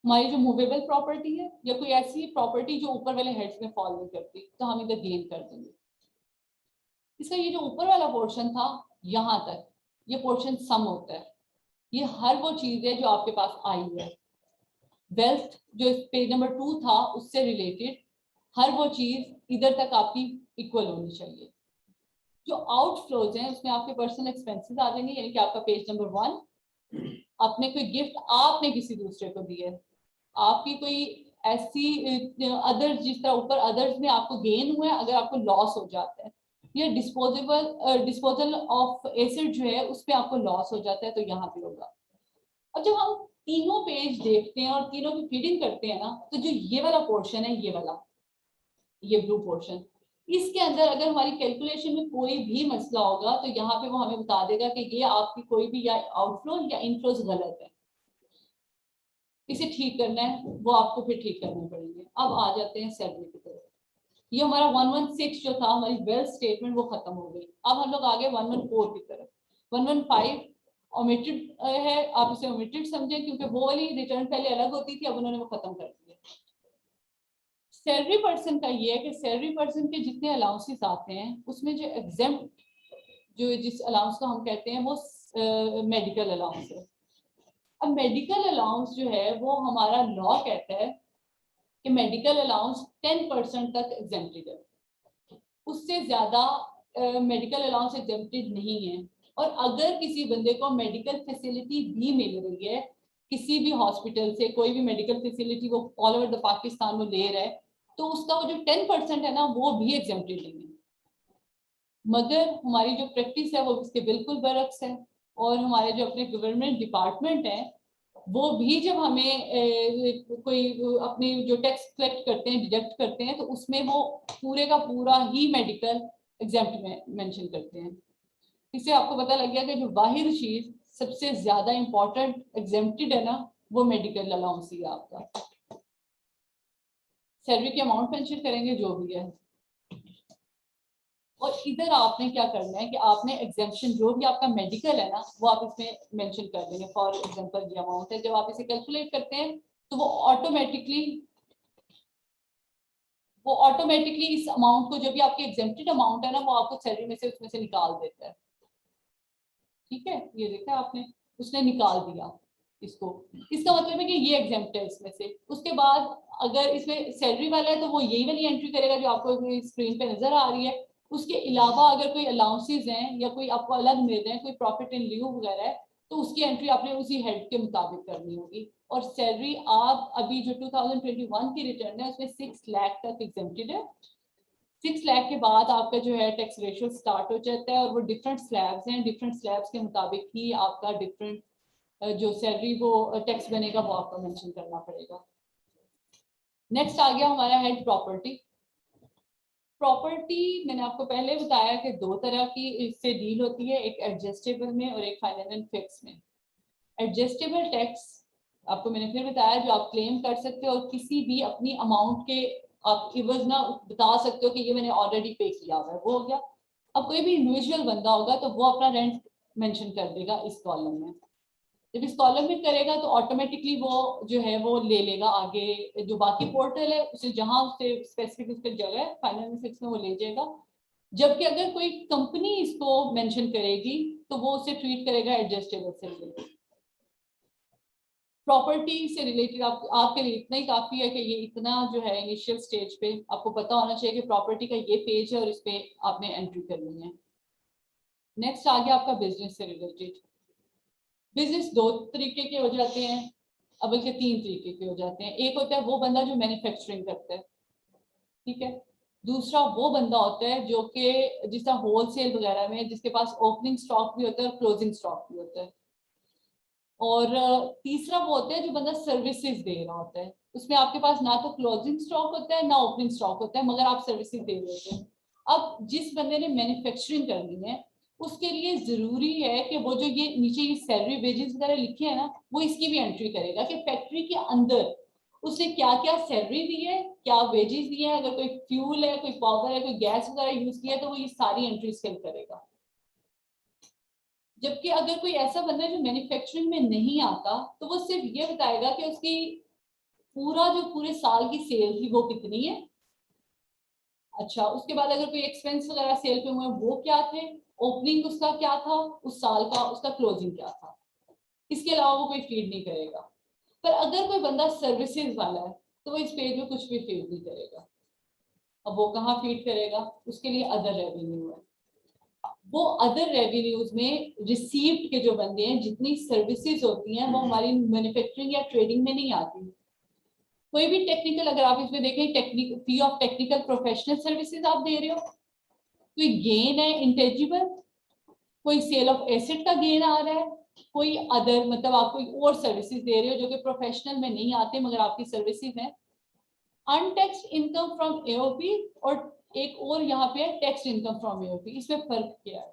हमारी जो मूवेबल प्रॉपर्टी है या कोई ऐसी प्रॉपर्टी जो ऊपर वाले हेड्स में फॉल नहीं करती, तो हम इधर गेन कर देंगे। इसका ये जो ऊपर वाला पोर्शन था यहाँ तक, ये पोर्शन सम होता है, ये हर वो चीज है जो आपके पास आई है। वेल्थ जो पेज नंबर 2 था उससे रिलेटेड हर वो चीज इधर तक आपकी इक्वल होनी चाहिए। जो आउटफ्लोज हैं उसमें आपके पर्सनल एक्सपेंसेस आ जाएंगे, यानी कि आपका पेज नंबर 1, आपने कोई गिफ्ट आपने किसी दूसरे को दी है, आपकी कोई ऐसी अदर, जिस तरह ऊपर अदर्स में आपको गेन हुआ है, अगर आपको लॉस हो जाता है, या डिस्पोजल ऑफ एसेट जो है उस पर आपको लॉस हो जाता है, तो यहाँ पे होगा। अब जब हम तीनों पेज देखते हैं और तीनों की फीडिंग करते हैं ना, तो जो ये वाला पोर्शन है, ये वाला, ये ब्लू पोर्शन, इसके अंदर अगर हमारी कैलकुलेशन में कोई भी मसला होगा तो यहाँ पे वो हमें बता देगा कि ये आपकी कोई भी या आउटफ्लो या इनफ्लोज गलत है, इसे ठीक करना है, वो आपको फिर ठीक करने पड़ेंगे। अब आ जाते हैं सैलरी की तरफ। ये हमारा 116 जो था, हमारी वेल्थ स्टेटमेंट, वो खत्म हो गई। अब हम लोग आगे 114 की तरफ। 115 ओमिटेड है, आप इसे ओमिटेड समझें क्योंकि वो वाली रिटर्न पहले अलग होती थी, अब उन्होंने वो खत्म कर दिया। सैलरी पर्सन का ये है कि सैलरी पर्सन के जितने अलाउंसेस आते हैं उसमें जो एग्जेम्प्ट, जो जिस अलाउंस को हम कहते हैं वो मेडिकल अलाउंस है। अब मेडिकल अलाउंस जो है वो हमारा लॉ कहता है कि मेडिकल अलाउंस 10% तक एग्जेम्प्टेड है, उससे ज्यादा मेडिकल अलाउंस एग्जेम्प्टेड नहीं है। और अगर किसी बंदे को मेडिकल फैसिलिटी भी मिल रही है किसी भी हॉस्पिटल से, कोई भी मेडिकल फैसिलिटी वो ऑल ओवर द पाकिस्तान में ले रहा है, तो उसका वो जो 10% है ना, वो भी एग्जेम्प्टेड नहीं है। मगर हमारी जो प्रैक्टिस है वो इसके बिल्कुल बरक्स है, और हमारे जो अपने गवर्नमेंट डिपार्टमेंट है वो भी जब हमें कोई अपनी जो टैक्स कलेक्ट करते हैं, डिडक्ट करते हैं, तो उसमें वो पूरे का पूरा ही मेडिकल एग्जाम्प्ट में मेंशन करते हैं। इससे आपको पता लग गया कि जो वाहिद चीज सबसे ज्यादा इंपॉर्टेंट एग्जेम्प्टेड है ना, वो मेडिकल अलाउंस ही है आपका। सैलरी के अमाउंट मेंशन करेंगे जो भी है, और इधर आपने क्या करना है कि आपने एग्जेम्पशन जो भी आपका मेडिकल है ना, वो आप इसमें मेंशन कर देंगे। फॉर एग्जांपल ये अमाउंट है, जब आप इसे कैलकुलेट करते हैं तो वो ऑटोमेटिकली इस अमाउंट को, जो भी आपकी एग्जेम्प्टेड अमाउंट है ना, वो आपको सैलरी में से उसमें से निकाल देता है। ठीक है, ये देखा आपने, उसने निकाल दिया इसको। इसका मतलब है कि ये एग्जेम्प्ट है इसमें से। उसके बाद अगर इसमें सैलरी वाला है तो वो यही वाली एंट्री करेगा जो आपको स्क्रीन पे नजर आ रही है। उसके अलावा अगर कोई अलाउंसेस हैं या कोई आपको अलग मिल रहे हैं, कोई प्रॉफिट इन ल्यू वगैरह है, तो उसकी एंट्री आपने उसी हेड के मुताबिक करनी होगी। और सैलरी आप अभी जो 2021 की रिटर्न है उसमें 6 लाख तक एग्जेम्प्टेड है। 6 लाख के बाद आपका जो है टैक्स रेशियो स्टार्ट हो जाता है, और वो डिफरेंट स्लैब्स हैं, डिफरेंट स्लैब्स के मुताबिक ही आपका डिफरेंट जो सैलरी वो टैक्स बनेगा वो आपको मेंशन करना पड़ेगा। नेक्स्ट आ गया हमारा हेड प्रॉपर्टी। प्रॉपर्टी मैंने आपको पहले बताया कि दो तरह की इससे डील होती है, एक एडजस्टेबल में और एक फाइनल एंड फिक्स में। एडजस्टेबल टैक्स आपको मैंने फिर बताया जो आप क्लेम कर सकते हो, और किसी भी अपनी अमाउंट के आप इवज ना बता सकते हो कि ये मैंने ऑलरेडी पे किया हुआ है, वो हो गया। अब कोई भी इंडिविजुअल बंदा होगा तो वो अपना रेंट मेंशन कर देगा इस कॉलम में। जब इस कॉलम में करेगा तो ऑटोमेटिकली वो जो है वो ले लेगा आगे जो बाकी पोर्टल है उसे, जहां उससे स्पेसिफिक उसकी जगह है फाइनल फिक्स में वो ले जाएगा। जबकि अगर कोई कंपनी इसको मेंशन करेगी तो वो उसे ट्रीट करेगा एडजस्टेबल से रिलेटेड। प्रॉपर्टी से रिलेटेड आपके लिए इतना ही काफी है कि ये इतना जो है इनिशियल स्टेज पे आपको पता होना चाहिए कि प्रॉपर्टी का ये पेज है और इस पे आपने एंट्री करनी है। नेक्स्ट आ गया आपका बिजनेस से रिलेटेड। बिजनेस दो तरीके के हो जाते हैं, अब बल्कि 3 तरीके के हो जाते हैं। एक होता है वो बंदा जो मैन्युफैक्चरिंग करता है, ठीक है। दूसरा वो बंदा होता है जो कि जिसका होलसेल वगैरह में, जिसके पास ओपनिंग स्टॉक भी होता है और क्लोजिंग स्टॉक भी होता है। और तीसरा वो होता है जो बंदा सर्विसेज दे रहा होता है, उसमें आपके पास ना तो क्लोजिंग स्टॉक होता है ना ओपनिंग स्टॉक होता है, मगर आप सर्विसेज दे रहे होते हैं। अब जिस बंदे ने मैन्युफैक्चरिंग करनी है उसके लिए जरूरी है कि वो जो ये नीचे ये सैलरी वेजेस वगैरह लिखे हैं ना, वो इसकी भी एंट्री करेगा कि फैक्ट्री के अंदर उसने क्या क्या सैलरी दी है, क्या वेजेस दिए हैं, अगर कोई फ्यूल है, कोई पावर है, कोई गैस वगैरह यूज किया है, तो वो ये सारी एंट्रीज फिल करेगा। जबकि अगर कोई ऐसा बंदा जो मैन्युफैक्चरिंग में नहीं आता तो वो सिर्फ ये बताएगा कि उसकी पूरा जो पूरे साल की सेल थी वो कितनी है। अच्छा, उसके बाद अगर कोई एक्सपेंस वगैरह सेल पे हुए वो क्या थे, ओपनिंग उसका क्या था उस साल का, उसका क्लोजिंग क्या था। इसके अलावा वो कोई फीड नहीं करेगा। पर अगर कोई बंदा सर्विसेज वाला है तो वो इस पेज में कुछ भी फीड नहीं करेगा। अब वो कहाँ फीड करेगा, उसके लिए अदर रेवेन्यू है। वो अदर रेवेन्यूज में रिसीव्ड के जो बंदे हैं, जितनी सर्विसेज होती हैं वो हमारी मैन्युफैक्चरिंग या ट्रेडिंग में नहीं आती। कोई भी टेक्निकल, अगर आप इसमें देखें technical fee of technical professional services आप दे रहे हो, कोई गेन है इंटेजिबल, कोई सेल ऑफ एसेट का गेन आ रहा है, कोई अदर मतलब आप कोई और सर्विसेज दे रहे हो जो कि प्रोफेशनल में नहीं आते मगर आपकी सर्विसेज हैं। अनटैक्स्ड इनकम फ्रॉम एओपी और एक और यहाँ पे है टैक्स इनकम फ्रॉम एओपी, इसमें फर्क क्या है?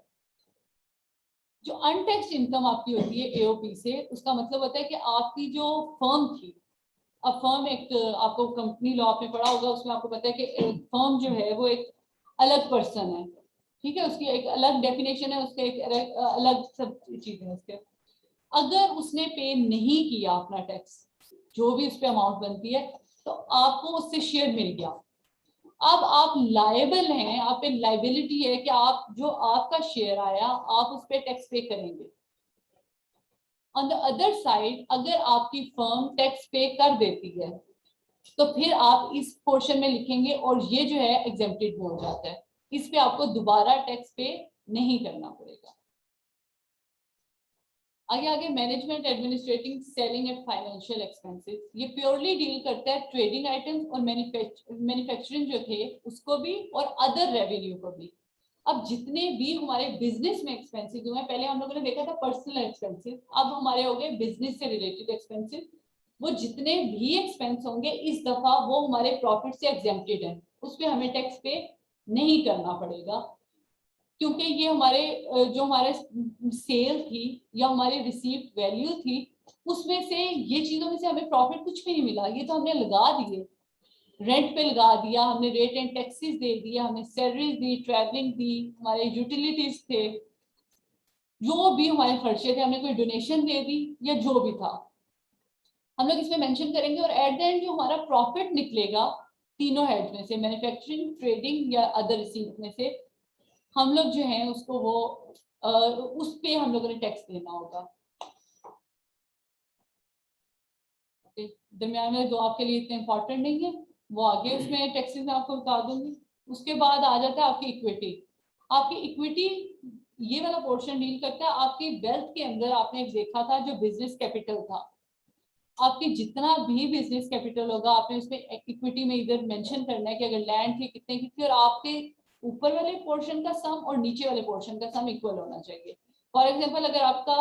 जो अनटैक्स्ड इनकम आपकी होती है एओपी से, उसका मतलब होता है कि आपकी जो फर्म थी, अब फर्म एक आपको कंपनी लॉ आपने पढ़ा होगा, उसमें आपको पता है कि फर्म जो है वो एक अलग पर्सन है, ठीक है, उसकी एक अलग डेफिनेशन है, उसके एक अलग सब चीजें है उसके। अगर उसने पे नहीं किया अपना टैक्स, जो भी उस पर अमाउंट बनती है, तो आपको उससे शेयर मिल गया। अब आप लायबल हैं, आप पे लाइबिलिटी है कि आप जो आपका शेयर आया आप उस पर टैक्स पे करेंगे। ऑन द अदर साइड अगर आपकी फर्म टैक्स पे कर देती है तो फिर आप इस पोर्शन में लिखेंगे और ये जो है एग्जेम्प्टेड में हो जाता है, इस पे आपको दोबारा टैक्स पे नहीं करना पड़ेगा। आगे आगे management administrating selling and financial expenses, ये प्योरली डील करता है ट्रेडिंग आइटम्स और मैन्युफैक्चरिंग जो थे उसको भी और अदर रेवेन्यू को भी। अब जितने भी हमारे बिजनेस में एक्सपेंसेस हुए, पहले हम लोगों ने देखा था पर्सनल एक्सपेंसेस, अब हमारे हो गए बिजनेस से रिलेटेड एक्सपेंसेस। वो जितने भी एक्सपेंस होंगे इस दफा वो हमारे प्रॉफिट से एग्जेम्प्टेड है, उस पर हमें टैक्स पे नहीं करना पड़ेगा, क्योंकि ये हमारे जो हमारे सेल थी या हमारी रिसीव्ड वैल्यू थी उसमें से ये चीजों में से हमें प्रॉफिट कुछ भी नहीं मिला, ये तो हमने लगा दिए, रेंट पे लगा दिया हमने, रेट एंड टैक्सेस दे दिया हमने, सैलरीज दी, ट्रैवलिंग दी, हमारे यूटिलिटीज थे, जो भी हमारे खर्चे थे, हमने कोई डोनेशन दे दी या जो भी था हम लोग इसमें मेंशन करेंगे। और एट द एंड जो हमारा प्रॉफिट निकलेगा तीनों हेड्स में से, मैन्युफैक्चरिंग, ट्रेडिंग या अदर रिसीव में से, हम लोग जो है उसको वो उस पे हम लोगों ने टैक्स देना होगा। दरम्यान में दो आपके लिए इतने इंपॉर्टेंट नहीं है, वो आगे उसमें टैक्सेस में आपको बता दूंगी। उसके बाद आ जाता है आपकी इक्विटी। आपकी इक्विटी ये वाला पोर्शन डील करता है आपकी वेल्थ के अंदर। आपने एक देखा था जो बिजनेस कैपिटल था, आपकी जितना भी बिजनेस कैपिटल होगा आपने उसमें इक्विटी में इधर मेंशन करना है कि अगर लैंड थी कितने की थी, और आपके ऊपर वाले पोर्शन का सम और नीचे वाले पोर्शन का सम इक्वल होना चाहिए। फॉर एग्जांपल अगर आपका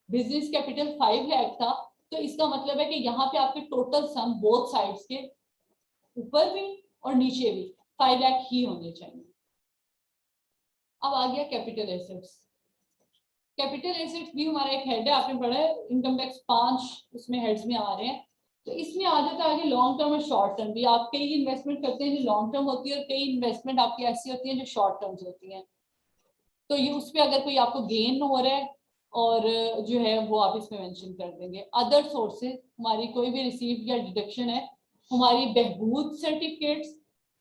बिजनेस कैपिटल 5 लाख था तो इसका मतलब है कि यहाँ पे आपके टोटल सम बोथ साइड्स के ऊपर भी और नीचे भी 5 लाख ही होने चाहिए। अब आ गया कैपिटल एसेट्स। कैपिटल एसेट्स भी हमारा एक हेड है, आपने पढ़ा है इनकम टैक्स 5 उसमें हेड्स में आ रहे हैं। तो इसमें आ जाता है आगे लॉन्ग टर्म और शॉर्ट टर्म भी। आप कई इन्वेस्टमेंट करते हैं जो लॉन्ग टर्म होती है और कई इन्वेस्टमेंट आपकी ऐसी होती है जो शॉर्ट टर्म्स होती हैं। तो ये उस पर अगर कोई आपको गेन हो रहा है और जो है वो आप इसमें मेंशन कर देंगे। अदर सोर्सेज हमारी कोई भी रिसीव या डिडक्शन है, हमारी बहबूद सर्टिफिकेट्स,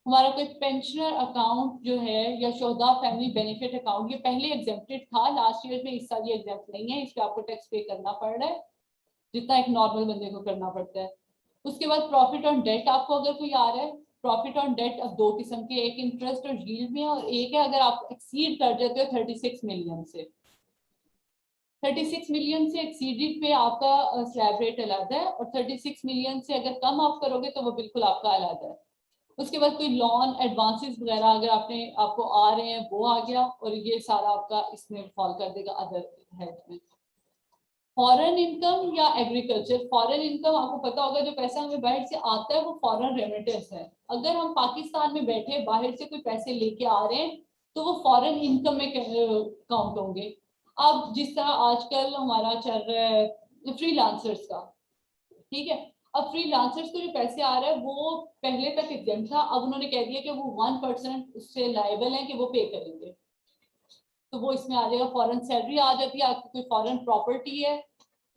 हमारा कोई पेंशनर अकाउंट जो है या शोहदा फैमिली बेनिफिट अकाउंट, ये पहले एग्जेम्प्टेड था लास्ट ईयर में, इस साल ये एग्जेम्प्ट नहीं है, इस पर आपको टैक्स पे करना पड़ रहा है जितना एक नॉर्मल बंदे को करना पड़ता है। उसके बाद प्रॉफिट ऑन डेट आपको अगर कोई आ रहा है, प्रॉफिट ऑन डेट अब दो किस्म के, एक इंटरेस्ट और यील्ड में, और एक है अगर आप एक्सीड कर जाते हो 36 मिलियन से। 36 मिलियन से एक्सीडेड पे आपका स्लैब रेट अलग है, और 36 मिलियन से अगर कम आप करोगे तो वो बिल्कुल आपका अलग है। उसके बाद कोई लोन एडवांसेस वगैरह अगर आपको आ रहे हैं वो आ गया, और ये सारा आपका इसमें फॉल कर देगा अदर हेड में। फॉरेन इनकम या एग्रीकल्चर। फॉरेन इनकम आपको पता होगा जो पैसा हमें बाहर से आता है वो फॉरेन रेमिटेंस है। अगर हम पाकिस्तान में बैठे बाहर से कोई पैसे लेके आ रहे हैं तो वो फॉरेन इनकम में काउंट होंगे। अब जिस तरह आजकल हमारा चल रहा है फ्रीलांसर्स का, ठीक है, अब फ्रीलांसर्स को जो पैसे आ रहे हैं वो पहले तक एग्जेम्प्ट था, अब उन्होंने कह दिया कि वो 1% उससे लायबल है कि वो पे करेंगे, तो वो इसमें आ जाएगा। फॉरेन सैलरी आ जाती है, आपकी कोई फॉरेन प्रॉपर्टी है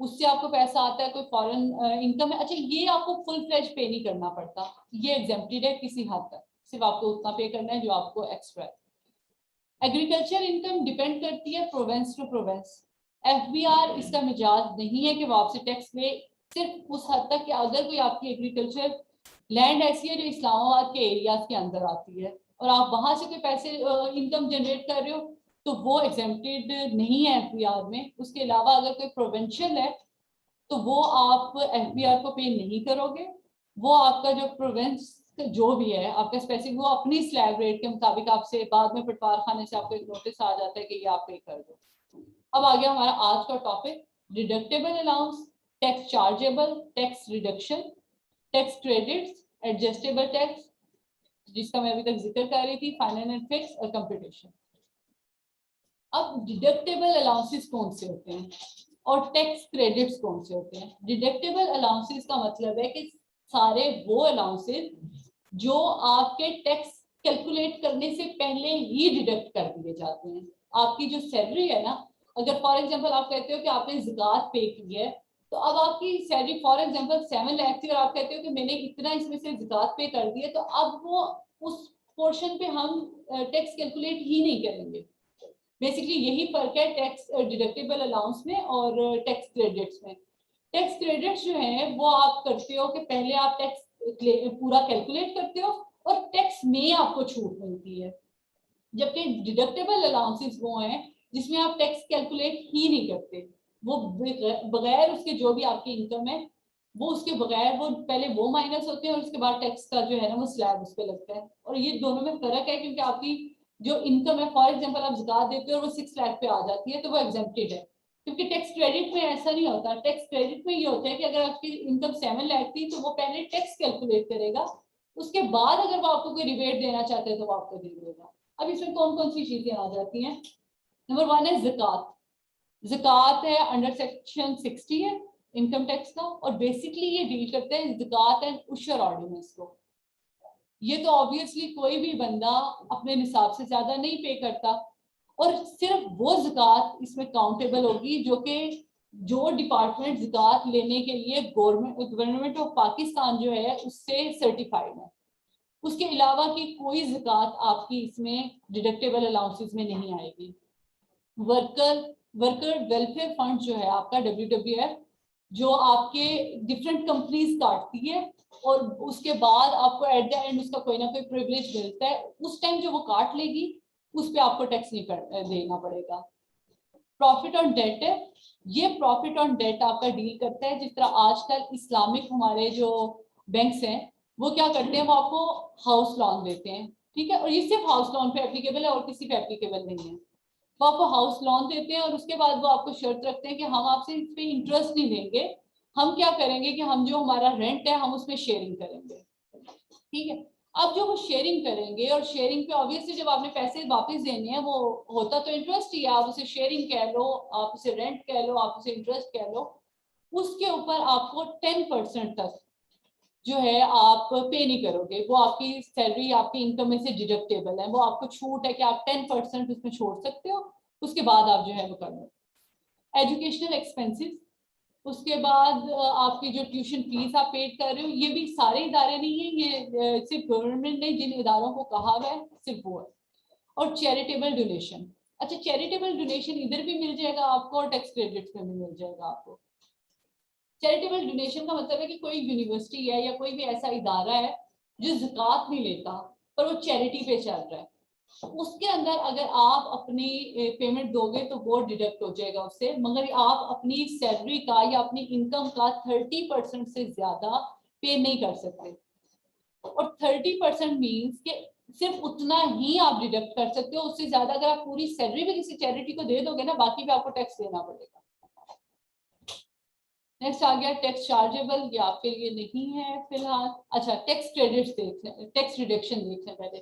उससे आपको पैसा आता है, कोई फॉरेन इनकम है, अच्छा ये आपको फुल फ्लेज पे नहीं करना पड़ता, ये एग्जेम्प्टेड है किसी हद तक, सिर्फ आपको उतना पे करना है जो आपको एक्स्ट्रा है। एग्रीकल्चर इनकम डिपेंड करती है प्रोवेंस टू प्रोवेंस। एफबीआर इसका मिजाज नहीं है कि वो आपसे टैक्स ले, सिर्फ उस हद तक कि अगर कोई आपकी एग्रीकल्चर लैंड ऐसी है जो इस्लामाबाद के एरियाज के अंदर आती है और आप वहां से कोई पैसे इनकम जनरेट कर रहे हो तो वो एग्जेम्प्टेड नहीं है एफबीआर में। उसके अलावा अगर कोई प्रोविंशियल है तो वो आप एफबीआर को पे नहीं करोगे, वो आपका जो प्रोविंस जो भी है आपका स्पेसिफिक वो अपनी स्लैब रेट के मुताबिक आपसे बाद में पटवार खाने से आपको एक नोटिस आ जाता है कि ये आप पे कर दो। अब आ गया हमारा आज का topic deductible allowance, tax chargeable, tax reduction, tax credits, adjustable tax जिसका मैं अभी तक जिक्र कर रही थी, फाइनल एंड फिक्स और कंप्यूटेशन। अब डिडक्टेबल अलाउंसेस कौन से होते हैं और टैक्स क्रेडिट्स कौन से होते हैं? डिडक्टेबल अलाउंसेस का मतलब है कि सारे वो अलाउंसेस जो आपके टैक्स कैलकुलेट करने से पहले ही डिडक्ट कर दिए जाते हैं। आपकी जो सैलरी है ना, अगर फॉर एग्जांपल आप कहते हो कि आपने ज़कात पे की है, तो अब आपकी सैलरी फॉर एग्जांपल 7 लाख थी और आप कहते हो कि मैंने इतना इसमें से ज़कात पे कर दिया, तो अब वो उस पोर्शन पे हम टैक्स कैलकुलेट ही नहीं करेंगे। बेसिकली यही फर्क है टैक्स डिडक्टेबल अलाउंस में और टैक्स क्रेडिट्स में। टैक्स क्रेडिट्स जो है वो आप करते हो कि पहले आप टैक्स पूरा कैलकुलेट करते हो और टैक्स में आपको छूट मिलती है, जबकि डिडक्टेबल अलाउंसेस वो हैं जिसमें आप टैक्स कैलकुलेट ही नहीं करते। वो बगैर उसके जो भी आपकी इनकम है वो उसके बगैर वो पहले वो माइनस होते हैं और उसके बाद टैक्स का जो है ना वो स्लैब उस पर लगता है। और ये दोनों में फर्क है क्योंकि आपकी जो इनकम है, फॉर एग्जाम्पल आप ज़कात देते हो और वो 6 लाख पे आ जाती है तो वो एग्जेम्प्टेड है, क्योंकि टैक्स क्रेडिट में ऐसा नहीं होता। टैक्स क्रेडिट में ये होता है कि अगर आपकी इनकम 7 लाख थी तो वो पहले टैक्स कैलकुलेट करेगा, उसके बाद अगर वो आपको कोई रिबेट देना चाहते हैं तो वो आपको दे देगा। अब इसमें कौन कौन सी चीजें आ जाती हैं? नंबर 1 है ज़कात। ज़कात है अंडर सेक्शन 60 है इनकम टैक्स का, और बेसिकली ये डील करते हैं ज़कात एंड उशर ऑर्डिनेंस को। ये तो ऑब्वियसली कोई भी बंदा अपने निसाब से ज्यादा नहीं पे करता, और सिर्फ वो ज़कात इसमें काउंटेबल होगी जो कि जो डिपार्टमेंट ज़कात लेने के लिए गवर्नमेंट ऑफ पाकिस्तान जो है उससे सर्टिफाइड है। उसके अलावा की कोई ज़कात आपकी इसमें डिडक्टेबल अलाउंसेस में नहीं आएगी। वर्कर वेलफेयर फंड जो है आपका WWF, जो आपके डिफरेंट कंपनीज काटती है और उसके बाद आपको एट द एंड उसका कोई ना कोई प्रिविलेज मिलता है, उस टाइम जो वो काट लेगी उस पर आपको टैक्स नहीं देना पड़ेगा। प्रॉफिट ऑन डेट है, ये प्रॉफिट ऑन डेट आपका डील करता है जिस तरह आजकल इस्लामिक हमारे जो बैंक्स हैं वो क्या करते हैं, वो आपको हाउस लोन देते हैं, ठीक है, और ये सिर्फ हाउस लोन पे एप्लीकेबल है और किसी पे एप्लीकेबल नहीं है। वो आपको हाउस लोन देते हैं और उसके बाद वो आपको शर्त रखते हैं कि हम आपसे इस पे इंटरेस्ट नहीं लेंगे, हम क्या करेंगे कि हम जो हमारा रेंट है हम उसमें शेयरिंग करेंगे, ठीक है। अब जो वो शेयरिंग करेंगे, और शेयरिंग पे ऑब्वियसली जब आपने पैसे वापस देने हैं वो होता तो इंटरेस्ट ही है, आप उसे शेयरिंग कह लो, आप उसे रेंट कह लो, आप उसे इंटरेस्ट कह लो, उसके ऊपर आपको 10% तक जो है आप पे नहीं करोगे, वो आपकी सैलरी आपकी इनकम में से डिडक्टेबल है, वो आपको छूट है कि आप 10% उसमें छोड़ सकते हो, उसके बाद आप जो है वो कर लो। एजुकेशनल एक्सपेंसेस, उसके बाद आपकी जो ट्यूशन फीस आप पेड कर रहे हो, ये भी सारे इदारे नहीं है, ये सिर्फ गवर्नमेंट ने जिन इदारों को कहा हुआ है सिर्फ वो है। और चैरिटेबल डोनेशन, अच्छा चैरिटेबल डोनेशन इधर भी मिल जाएगा आपको और टैक्स क्रेडिट्स में भी मिल जाएगा आपको। चैरिटेबल डोनेशन का मतलब है कि कोई यूनिवर्सिटी है या कोई भी ऐसा इदारा है जो ज़कात नहीं लेता पर वो चैरिटी पे चल रहा है, उसके अंदर अगर आप अपनी पेमेंट दोगे तो वो डिडक्ट हो जाएगा उससे, मगर आप अपनी सैलरी का या अपनी इनकम का 30% से ज्यादा पे नहीं कर सकते। और 30% मीन्स कि सिर्फ उतना ही आप डिडक्ट कर सकते हो, उससे ज्यादा अगर आप पूरी सैलरी भी किसी चैरिटी को दे दोगे ना, बाकी भी आपको टैक्स देना पड़ेगा। नेक्स्ट आ गया टैक्स चार्जेबल, ये आपके लिए नहीं है फिलहाल। अच्छा टैक्स क्रेडिट्स देख लें, टैक्स रिडक्शन देख लें पहले।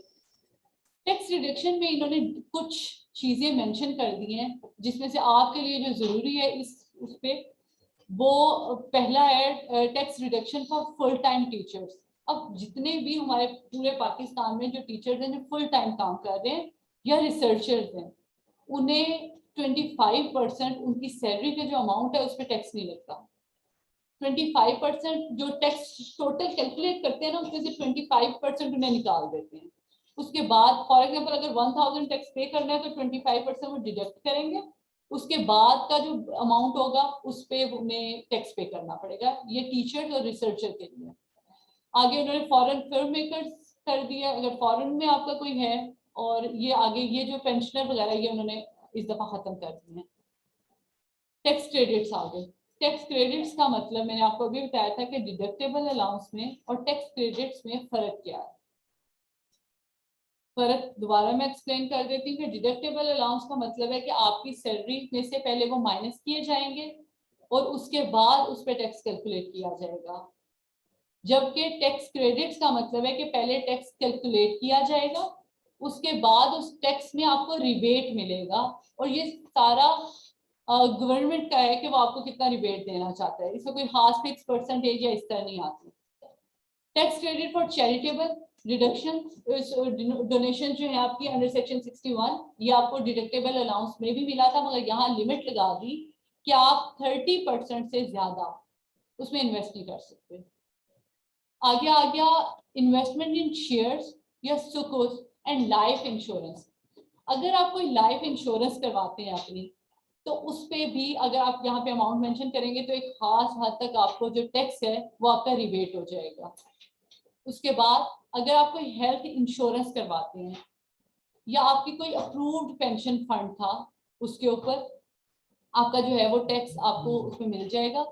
टैक्स रिडक्शन में इन्होंने कुछ चीजें मेंशन कर दी हैं जिसमें से आपके लिए जो जरूरी है इस उस पे, वो पहला है tax reduction for full time teachers. अब जितने भी हमारे पूरे पाकिस्तान में जो टीचर्स हैं जो फुल टाइम काम कर रहे हैं या रिसर्चर्स हैं, उन्हें 25% उनकी सैलरी का जो अमाउंट है उस पर टैक्स नहीं लगता। 25% जो टैक्स टोटल कैलकुलेट करते हैं ना उसमें से 25% उन्हें निकाल देते हैं। उसके बाद फॉर एग्जांपल अगर 1000 टैक्स पे करना है तो 25% वो डिडक्ट करेंगे, उसके बाद का जो अमाउंट होगा उस पे उन्हें टैक्स पे करना पड़ेगा। ये टीचर्स और रिसर्चर के लिए। आगे उन्होंने फॉरेन फिल्म मेकर्स कर दिया, अगर फॉरेन में आपका कोई है, और ये आगे ये जो पेंशनर वगैरह ये उन्होंने इस दफा खत्म कर दिए हैं। टैक्स क्रेडिट्स आ गए। टैक्स क्रेडिट्स का मतलब मैंने आपको अभी बताया था कि डिडक्टेबल अलाउंस में और टैक्स क्रेडिट्स में फर्क क्या है। फर्क दोबारा मैं एक्सप्लेन कर देती हूँ कि डिडक्टेबल अलाउंस का मतलब है कि आपकी सैलरी में से पहले वो माइनस किए जाएंगे, और उसके बाद उस पर टैक्स कैलकुलेट किया जाएगा। जबकि टैक्स क्रेडिट्स का मतलब है कि पहले टैक्स कैलकुलेट किया जाएगा, उसके बाद उस टैक्स में आपको रिबेट मिलेगा, और ये सारा गवर्नमेंट का है कि वो आपको कितना रिबेट देना चाहता है। इसमें कोई खास फिक्स परसेंटेज या इस तरह नहीं आती। Tax credit for charitable deduction, donation जो है आपकी अंडर सेक्शन 61, ये आपको डिडक्टेबल अलाउंस में भी मिला था, मगर यहाँ लिमिट लगा दी कि आप 30% से ज्यादा उसमें इन्वेस्ट नहीं कर सकते। आगे आ गया इन्वेस्टमेंट इन शेयर्स या सुकुस एंड लाइफ इंश्योरेंस। अगर आप कोई लाइफ इंश्योरेंस करवाते हैं अपनी, तो उस पे भी अगर आप यहाँ पे अमाउंट मेंशन करेंगे तो एक खास हद तक आपको जो टैक्स है वो आपका रिबेट हो जाएगा। उसके बाद अगर आप कोई हेल्थ इंश्योरेंस करवाते हैं या आपकी कोई अप्रूव्ड पेंशन फंड था, उसके ऊपर आपका जो है वो टैक्स आपको उसमें मिल जाएगा।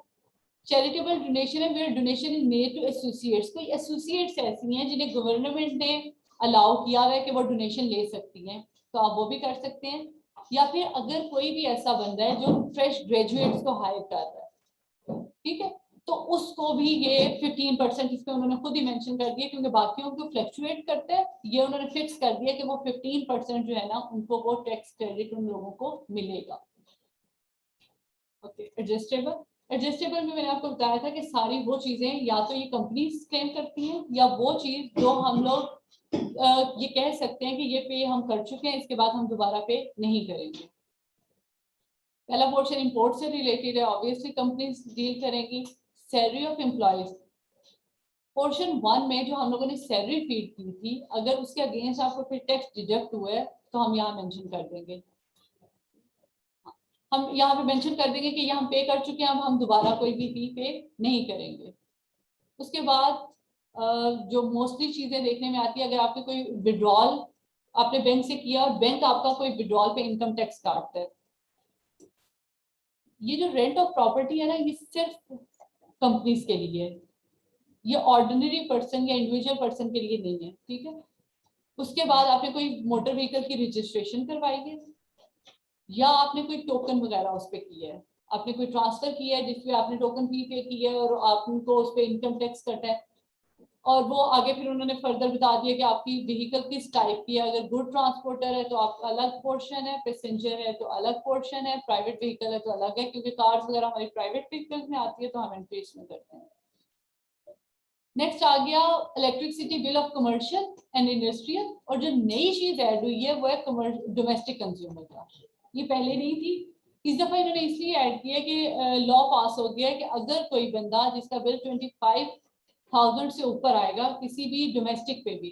चैरिटेबल डोनेशन है where donation is made to associates. कोई एसोसिएट्स ऐसी हैं जिन्हें गवर्नमेंट ने अलाउ किया हुआ है कि वो डोनेशन ले सकती हैं, तो आप वो भी कर सकते हैं। या फिर अगर कोई भी ऐसा बंदा है जो फ्रेश ग्रेजुएट्स को हायर कर रहा है, ठीक है, तो उसको भी ये 15% इसमें उन्होंने खुद ही मेंशन कर दिया, क्योंकि बाकियों को फ्लक्चुएट करते हैं, ये उन्होंने फिक्स कर दिया कि वो 15% जो है ना उनको वो टैक्स क्रेडिट उन लोगों को मिलेगा। ओके, एडजस्टेबल में मैंने आपको बताया था कि सारी वो चीजें या तो ये कंपनीज क्लेम करती हैं, या वो चीज जो हम लोग ये कह सकते हैं कि ये पे हम कर चुके हैं, इसके बाद हम दोबारा पे नहीं करेंगे। पहला पोर्शन इंपोर्ट से रिलेटेड है, ऑब्वियसली कंपनीज डील करेंगी। सैलरी ऑफ एम्प्लॉयज, पोर्शन 1 में जो हम लोगों ने सैलरी फीड की थी, अगर उसके अगेंस्ट आपको फिर टैक्स डिडक्ट हुआ है तो हम यहाँ मेंशन कर देंगे, हम यहाँ पे मेंशन कर देंगे कि ये हम पे कर चुके हैं, अब हम दोबारा कोई भी फी पे नहीं करेंगे। उसके बाद जो मोस्टली चीजें देखने में आती है, अगर आपने कोई विड्रॉल आपने बैंक से किया और बैंक आपका कोई विड्रॉल पे इनकम टैक्स काटता है, ये जो रेंट ऑफ प्रॉपर्टी है ना, ये सिर्फ कंपनीज के लिए है, ये ऑर्डिनरी पर्सन या इंडिविजुअल पर्सन के लिए नहीं है, ठीक है। उसके बाद आपने कोई मोटर व्हीकल की रजिस्ट्रेशन करवाई है, या आपने कोई टोकन वगैरह उस पर किया है, आपने कोई ट्रांसफर किया है जिसपे आपने टोकन फी पे किया है और आपको उस पर इनकम टैक्स कटा है, और वो आगे फिर उन्होंने फर्दर बता दिया कि आपकी व्हीकल किस टाइप की है। अगर गुड ट्रांसपोर्टर है तो आपका अलग पोर्शन है, पैसेंजर है तो अलग पोर्शन है, प्राइवेट व्हीकल है तो अलग है, क्योंकि कार्स वगैरह हमारी प्राइवेट व्हीकल्स में आती है तो हम एंट्री इसमें करते हैं। नेक्स्ट आ गया electricity bill of commercial and industrial, और जो नई चीज ऐड हुई है वो है डोमेस्टिक कंज्यूमर का, ये पहले नहीं थी। इस दफा इन्होंने इसलिए ऐड किया कि लॉ पास हो गया है कि अगर कोई बंदा जिसका बिल 25,000 से ऊपर आएगा किसी भी डोमेस्टिक पे भी,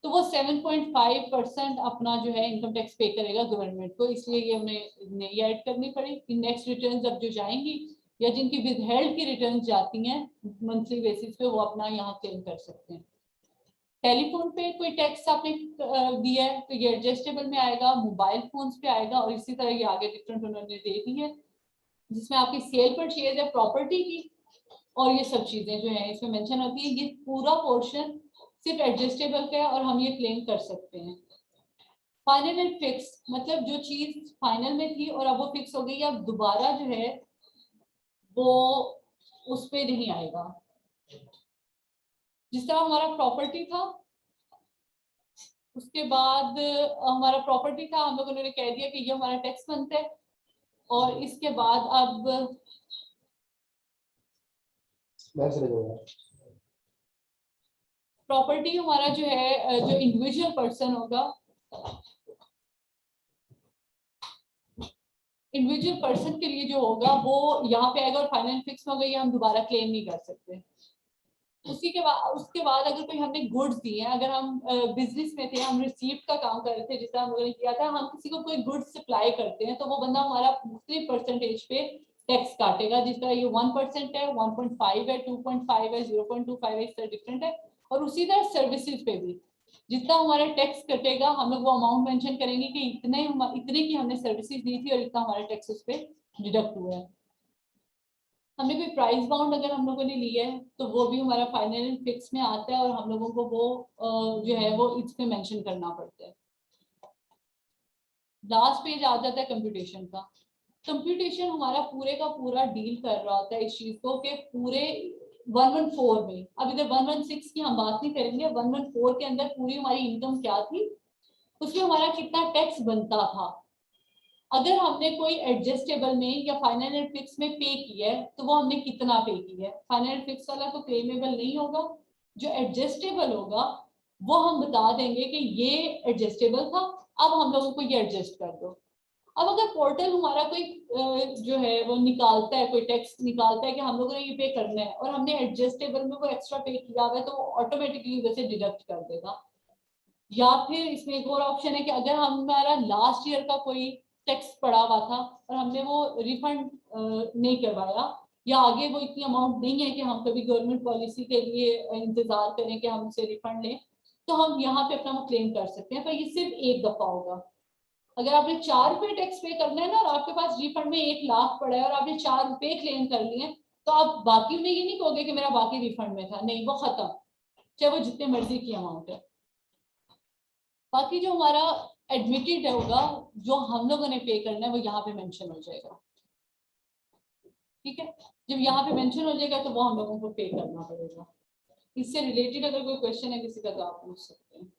तो वो 7.5% अपना जो है इनकम टैक्स पे करेगा गवर्नमेंट को, इसलिए ये उन्हें ये ऐड करनी पड़ी। नेक्स्ट रिटर्न्स अब जो जाएंगी या जिनकी विदहेल्ड की रिटर्न्स जाती हैं मंथली बेसिस पे, वो अपना यहाँ क्लेम कर सकते हैं। टेलीफोन पे कोई टैक्स आपने दिया है तो ये एडजस्टेबल में आएगा, मोबाइल फोन्स पे आएगा, और इसी तरह ये आगे डिफरेंट उन्होंने दे दी है, जिसमें आपकी सेल परचेज है प्रॉपर्टी की, और ये सब चीजें जो है इसमें मेंशन होती है। ये पूरा पोर्शन सिर्फ एडजस्टेबल का है और हम ये क्लेम कर सकते हैं। फाइनल एंड फिक्स, मतलब जो चीज फाइनल में थी और अब वो फिक्स हो गई, अब दोबारा जो है वो उस पे नहीं आएगा। जिस तरह हमारा प्रॉपर्टी था, उसके बाद हमारा प्रॉपर्टी था, हम लोगों ने कह दिया कि ये हमारा टैक्स बनता है, और इसके बाद अब प्रॉपर्टी हमारा जो है जो इंडिविजुअल पर्सन होगा, इंडिविजुअल पर्सन के लिए जो होगा वो यहाँ पे आएगा, और फाइनल फिक्स हो गई, हम दोबारा क्लेम नहीं कर सकते। उसके बाद अगर कोई हमने गुड्स दिए हैं, अगर हम बिजनेस में थे, हम रिसीप्ट का काम कर रहे थे, जिस तरह हम लोगों ने किया था, हम किसी को कोई गुड्स सप्लाई करते हैं तो वो बंदा हमारा मुख्तलिफ परसेंटेज पे टैक्स काटेगा, जिस तरह ये 1% है, 1.5 है, 2.5 है, 0.25 है, इस तरह डिफरेंट है। और उसी तरह सर्विसेज पे भी जितना हमारा टैक्स कटेगा, हम लोग वो अमाउंट मेंशन करेंगे कि इतने की हमने सर्विसेज दी थी और इतना हमारा टैक्स उस पर डिडक्ट हुआ है। हमने कोई प्राइस बाउंड अगर हम लोगों ने लिया है तो वो भी हमारा फाइनल एंड फिक्स में आता है, और हम लोगों को वो जो है वो इसमें मेंशन करना पड़ता है। लास्ट पेज आ जाता है कंप्यूटेशन का। कंप्यूटेशन हमारा पूरे का पूरा डील कर रहा होता है इस चीज को कि पूरे 114 में, अब इधर 116 की हम बात नहीं करेंगे, 114 के अंदर पूरी हमारी इनकम क्या थी, उसमें हमारा कितना टैक्स बनता था। अगर हमने कोई एडजस्टेबल में या फाइनल एंड फिक्स में पे किया है तो वो हमने कितना पे किया है। फाइनल एंड फिक्स वाला तो क्लेमेबल नहीं होगा, जो एडजस्टेबल होगा वो हम बता देंगे कि ये एडजस्टेबल था, अब हम लोगों को ये एडजस्ट कर दो। अब अगर पोर्टल हमारा कोई जो है वो निकालता है, कोई टैक्स निकालता है कि हम लोगों ने ये पे करना है और हमने एडजस्टेबल में वो एक्स्ट्रा पे किया हुआ है, तो वो ऑटोमेटिकली वैसे डिडक्ट कर देगा। या फिर इसमें एक और ऑप्शन है कि अगर हमारा लास्ट ईयर का कोई टैक्स पड़ा हुआ था और हमने वो रिफंड नहीं करवाया, या आगे वो इतनी अमाउंट नहीं है कि हम कभी गवर्नमेंट पॉलिसी के लिए इंतजार करें कि हम उसे रिफंड लें, तो हम यहाँ पे अपना वो क्लेम कर सकते हैं, पर ये सिर्फ एक दफा होगा। अगर आपने 4 रुपए टैक्स पे करना है ना और आपके पास रिफंड में 1 लाख पड़ा है और आपने 4 रुपए क्लेम कर लिए, तो आप बाकी में ये नहीं कहोगे कि मेरा बाकी रिफंड में था, नहीं, वो खत्म, चाहे वो जितने मर्जी की अमाउंट है। बाकी जो हमारा एडमिटेड होगा, जो हम लोगों ने पे करना है, वो यहाँ पे मेंशन हो जाएगा। ठीक है, जब यहाँ पे मेंशन हो जाएगा तो वो हम लोगों को पे करना पड़ेगा। इससे रिलेटेड अगर कोई क्वेश्चन है किसी का तो आप पूछ सकते हैं।